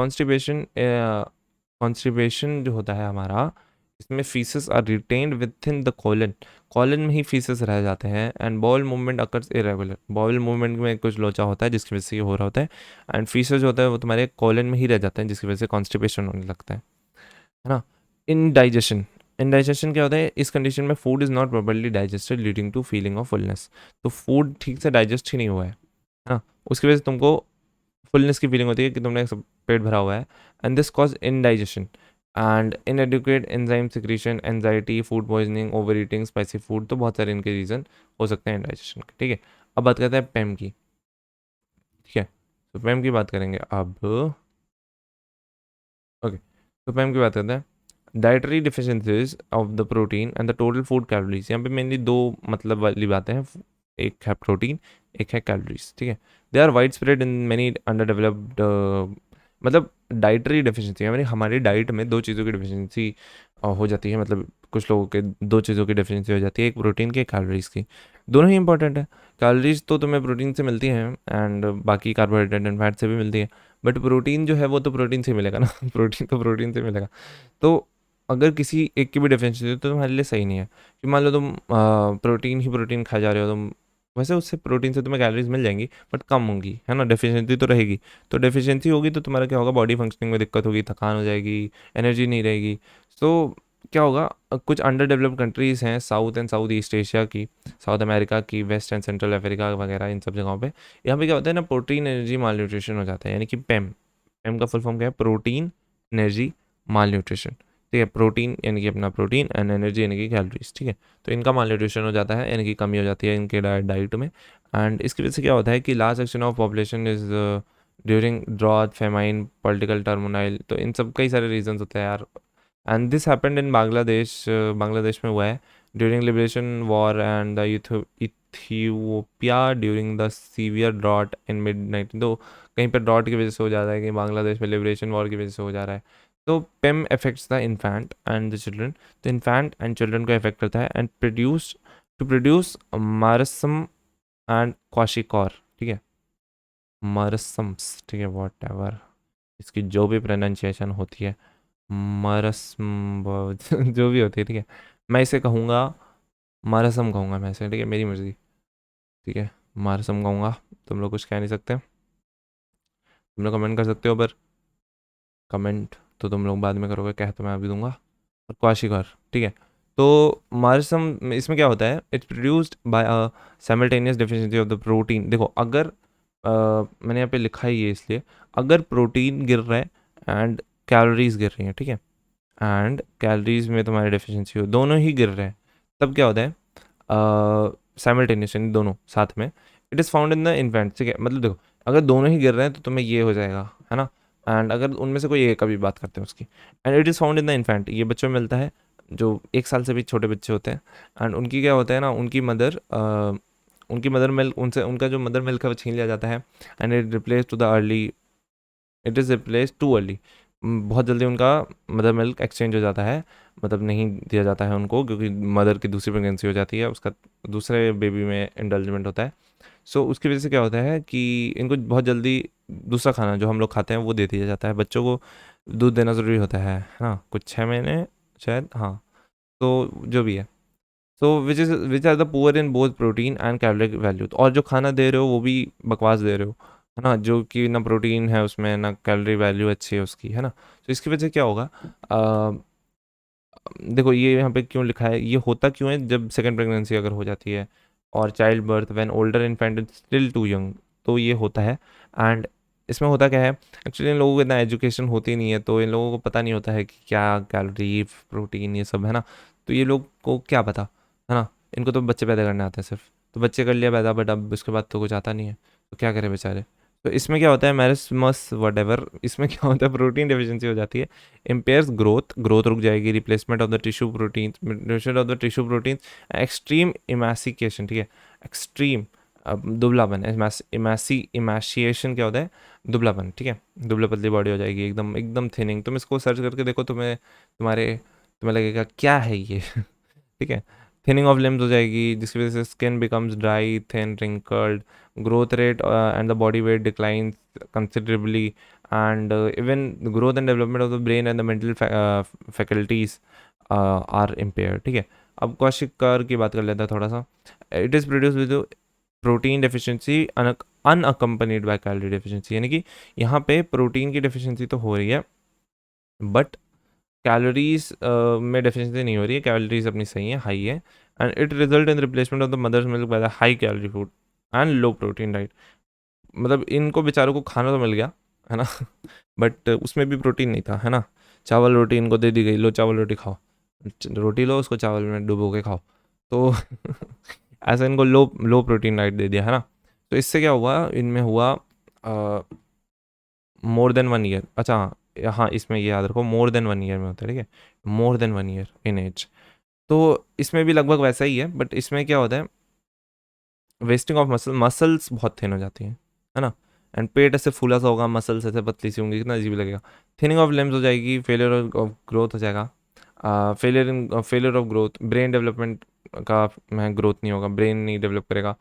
कॉन्स्टिपेशन जो होता है हमारा, इसमें faeces are retained within the colon, colon में ही फीसेस रह जाते हैं। And bowel movement occurs irregular, bowel movement में कुछ लोचा होता है जिसकी वजह से ये हो रहा होता है, एंड फीसेस जो होता है वो तुम्हारे कॉलन में ही रह जाते हैं जिसकी वजह से कॉन्स्टिपेशन होने लगता है ना। इनडाइजेशन, इनडाइजेशन क्या होता है, इस कंडीशन में food is not properly digested leading to feeling of fullness. तो फूड ठीक से डाइजेस्ट ही नहीं हुआ है ना, उसकी वजह से तुमको फुलनेस की फीलिंग होती है कि तुमने सब पेट भरा हुआ है। And this cause indigestion and इनएडिक्वेट enzyme secretion, anxiety, food poisoning, over eating spicy food, तो बहुत सारे इनके रीज़न हो सकते हैं इनडाइजेशन के, ठीक है। अब बात करते हैं पेम की, ठीक है। तो पेम की बात करेंगे अब, ओके। तो पेम की बात करते हैं, dietary deficiencies of the protein and the total food calories. यहाँ पे मेनली दो मतलब वाली बातें हैं, एक है प्रोटीन, एक है कैलोरीज, ठीक है। They are widespread in many underdeveloped, मतलब डाइटरी डिफिशेंसी यानी हमारी डाइट में दो चीज़ों की डिफिशेंसी हो जाती है, मतलब कुछ लोगों के दो चीज़ों की डिफिशेंसी हो जाती है, एक प्रोटीन की, एक कैलोरीज की। दोनों ही इंपॉर्टेंट है, कैलोरीज तो तुम्हें प्रोटीन से मिलती हैं एंड बाकी कार्बोहाइड्रेट एंड फैट से भी मिलती है, बट प्रोटीन जो है वो तो प्रोटीन से मिलेगा ना प्रोटीन तो प्रोटीन से मिलेगा। तो अगर किसी एक की भी डिफिशिएंसी तो तुम्हारे लिए सही नहीं है, कि मान लो तुम प्रोटीन ही प्रोटीन खा जा रहे हो तुम, वैसे उससे प्रोटीन से तुम्हें कैलोरीज मिल जाएंगी बट कम होंगी, है ना, डेफिशिएंसी तो रहेगी। तो डेफिशिएंसी होगी तो तुम्हारा क्या होगा, बॉडी फंक्शनिंग में दिक्कत होगी, थकान हो जाएगी, एनर्जी नहीं रहेगी। तो क्या होगा, कुछ अंडर डेवलप्ड कंट्रीज़ हैं south and south east Asia की, साउथ अमेरिका की, वेस्ट एंड सेंट्रल अफ्रीका वगैरह, इन सब जगहों पे यहाँ पे क्या होता है ना, प्रोटीन एनर्जी माल न्यूट्रिशन हो जाता है, यानी कि पेम। पेम का फुल फॉर्म क्या है, प्रोटीन एनर्जी माल न्यूट्रिशन, ठीक है। प्रोटीन यानी कि अपना प्रोटीन एंड एनर्जी यानी कि कैलोरीज, ठीक है। तो इनका माल न्यूट्रिशन हो जाता है, यानी कि कमी हो जाती है इनके डाइट में। एंड इसकी वजह से क्या होता है कि large section of population is during drought, famine, political turmoil, तो इन सब कई सारे रीजंस होते हैं यार, and this happened in Bangladesh, Bangladesh में हुआ है during liberation war and the Ethiopia during the severe drought in mid 19, तो कहीं पर ड्रॉट की वजह से हो जा रहा है, कि बांग्लादेश में लिबरेशन वॉर की वजह से हो जा रहा है। तो PEM affects the infant and the children, तो इन्फेंट एंड चिल्ड्रन को अफेक्ट करता है and produce marasmus and kwashiorkor, ठीक है, मारसम्स, ठीक है, वॉट एवर इसकी जो भी प्रोनाउंसिएशन होती है, मरसम जो भी होती है, ठीक है, मैं इसे कहूँगा मारसम कहूँगा मैं इसे, ठीक है, मेरी मर्ज़ी, ठीक है, मारसम कहूँगा। तुम लोग कुछ कह नहीं सकते, तुम लोग कमेंट कर सकते हो, पर कमेंट तो तुम लोग बाद में करोगे, कह तो मैं अभी दूंगा। और क्वाशिकर, ठीक है। तो मारसम इसमें क्या होता है, it's produced by a simultaneous deficiency of the protein. देखो अगर मैंने यहाँ पे लिखा है ये इसलिए, अगर प्रोटीन गिर रहा है एंड कैलोरीज गिर रही हैं, ठीक है, एंड कैलोरीज में तुम्हारी डेफिशिएंसी हो, दोनों ही गिर रहे हैं, तब क्या होता है, साइमल्टेनियसली दोनों साथ में, it is found in the infant, ठीक है, मतलब देखो अगर दोनों ही गिर रहे हैं तो तुम्हें ये हो जाएगा, है ना, एंड अगर उनमें से कोई एक का भी बात करते हैं उसकी, and it is found in the infant, ये बच्चों में मिलता है जो 1 साल से भी छोटे बच्चे होते हैं, एंड उनकी क्या होता है ना, उनकी मदर मिल्क, उनसे उनका जो मदर मिल्क है वो छीन लिया जाता है, and it is replace too early, बहुत जल्दी उनका मदर मिल्क एक्सचेंज हो जाता है, मतलब नहीं दिया जाता है उनको, क्योंकि मदर की दूसरी प्रेगनेंसी हो जाती है, उसका दूसरे बेबी में इंडल्जमेंट होता है। सो उसकी वजह से क्या होता है कि इनको बहुत जल्दी दूसरा खाना जो हम लोग खाते हैं वो दे दिया जाता है, बच्चों को दूध देना ज़रूरी होता है ना, कुछ 6 महीने शायद, हाँ, तो जो भी है, so which are the poor in both protein and calorie value, और जो खाना दे रहे हो वो भी बकवास दे रहे हो, है ना, जो कि ना प्रोटीन है उसमें ना कैलोरी वैल्यू अच्छी है उसकी, है ना। तो इसकी वजह से क्या होगा, देखो ये यहाँ पे क्यों लिखा है, ये होता क्यों है जब सेकंड प्रेगनेंसी अगर हो जाती है, और childbirth when older infant is still too young, तो ये होता है। एंड इसमें होता क्या है, एक्चुअली इन लोगों को इतना एजुकेशन होती नहीं है, तो इन लोगों को पता नहीं होता है कि क्या कैलोरी प्रोटीन ये सब, है ना, तो ये लोग को क्या पता, है ना, इनको तो बच्चे पैदा करने आते हैं सिर्फ, तो बच्चे कर लिया पैदा, बट अब उसके बाद तो कुछ आता नहीं है, तो क्या करें बेचारे। तो इसमें क्या होता है, मैरिस्मस वट, इसमें क्या होता है, प्रोटीन डेफिशिएंसी हो जाती है, impairs ग्रोथ रुक जाएगी, replacement of the tissue protein, replacement of the tissue protein, extreme emaciation, ठीक है, एक्सट्रीम दुबलापन, इमाशिएशन क्या होता है, दुबलापन, ठीक है, दुबला पतली बॉडी हो जाएगी, एकदम एकदम थिनिंग, तुम इसको सर्च करके देखो, तुम्हें लगेगा क्या है ये ठीक है, थिनिंग ऑफ लिम्स हो जाएगी, जिसकी वजह से skin becomes dry thin wrinkled, growth rate and the body weight decline considerably, and even the growth and development of the brain and the mental faculties are impaired, ठीक है। अब क्वाशिकर की बात कर लेते हैं थोड़ा सा, it is produce with protein deficiency unaccompanied by calorie deficiency, यानी कि यहाँ पे प्रोटीन की डेफिशिएंसी तो हो रही है, बट कैलोरीज में डेफिशिएंसी नहीं हो रही है, कैलोरीज अपनी सही है, हाई है, and it result in replacement of the mother's milk by the high calorie food and low protein diet, मतलब इनको बेचारों को खाना तो मिल गया, है ना बट उसमें भी प्रोटीन नहीं था, है ना, चावल रोटी इनको दे दी गई, लो चावल रोटी खाओ, रोटी लो उसको चावल में डुबो के खाओ, तो ऐसा इनको लो लो प्रोटीन डाइट दे दिया, है ना। तो इससे क्या हुआ, इनमें हुआ मोर देन 1 ईयर, अच्छा हाँ इसमें ये याद रखो मोर देन 1 ईयर में होता है, ठीक है, more than 1 year in age, तो इसमें भी लगभग वैसा ही है, बट इसमें क्या होता है, वेस्टिंग ऑफ मसल्स बहुत थिन हो जाती हैं, है ना, एंड पेट ऐसे फूला सा होगा, मसल्स ऐसे पतली सी होंगी, कितना अजीब लगेगा, थिनिंग ऑफ लिम्स हो जाएगी, फेलियर ऑफ ग्रोथ हो जाएगा, failure of growth, brain development का में ग्रोथ नहीं होगा, ब्रेन नहीं डेवलप करेगा,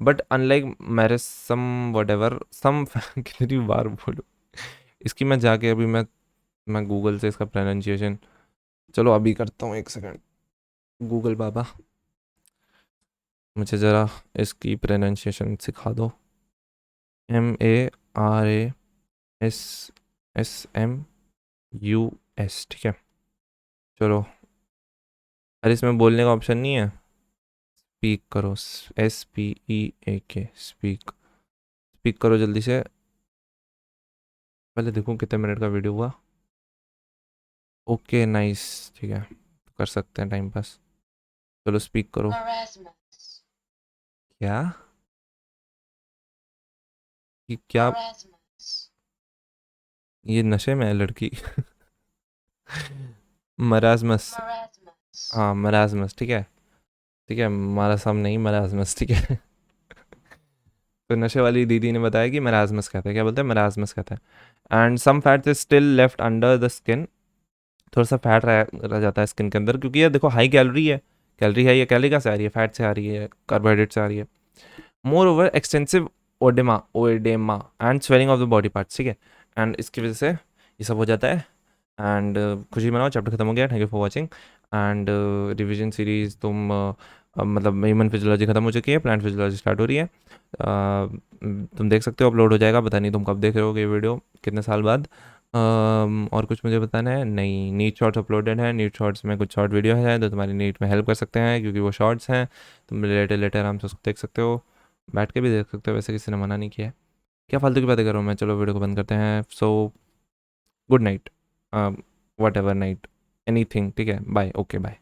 बट अनलाइक मैरिसम वट एवर सम कितनी बार बोलूँ इसकी, मैं जाके अभी मैं गूगल से इसका प्रोनाउंसिएशन, चलो अभी करता हूँ, 1 सेकंड, गूगल बाबा मुझे ज़रा इसकी प्रोनाउंसिएशन सिखा दो, MARASSMUS, ठीक है, चलो, अरे इसमें बोलने का ऑप्शन नहीं है, स्पीक करो, SPEAK, स्पीक, स्पीक करो जल्दी से, पहले देखूँ कितने मिनट का वीडियो हुआ, ओके नाइस, ठीक है, कर सकते हैं टाइम पास, चलो स्पीक करो, क्या क्या, ये नशे में है लड़की मराज़मस। हाँ, मराज़मस, ठीक है? ठीक है, मारासम नहीं, मराज़मस, ठीक है? तो नशे वाली दीदी ने बताया कि मराज़मस कहते हैं, क्या बोलते हैं? मराज़मस कहते हैं। And some fat is still left under the skin, थोड़ा-सा फैट रह जाता है स्किन के अंदर, क्योंकि ये देखो हाई कैलोरी है। कैलोरी है, ये कैलोरी कहाँ से आ रही है? फैट से आ रही है, कार्बोहाइड्रेट से आ रही है। Moreover extensive oedema and swelling of the body parts, ठीक है? एंड इसकी वजह से ये सब हो जाता है। एंड खुशी मनाओ, चैप्टर खत्म हो गया। Thank you for watching. And revision series तुम मतलब ह्यूमन फिजियोलॉजी खत्म हो चुकी है, प्लांट फिजियोलॉजी स्टार्ट हो रही है। तुम देख सकते हो, अपलोड हो जाएगा। पता नहीं तुम कब देख रहे हो ये वीडियो, कितने साल बाद। और कुछ मुझे बताना है? नहीं, नीट शॉर्ट्स अपलोडेड है। नीट शॉर्ट्स में कुछ शॉर्ट वीडियो है जो तुम्हारी नीट में हेल्प कर सकते हैं, क्योंकि वो शॉर्ट्स हैं। तुम लेटे लेटे आराम से उसको देख सकते हो, बैठ के भी देख सकते हो, वैसे किसी ने मना नहीं किया है। क्या फालतू की बातें कर रहा हूँ मैं। चलो वीडियो को बंद करते हैं। So good night, whatever night, anything, ठीक है? Bye, okay bye.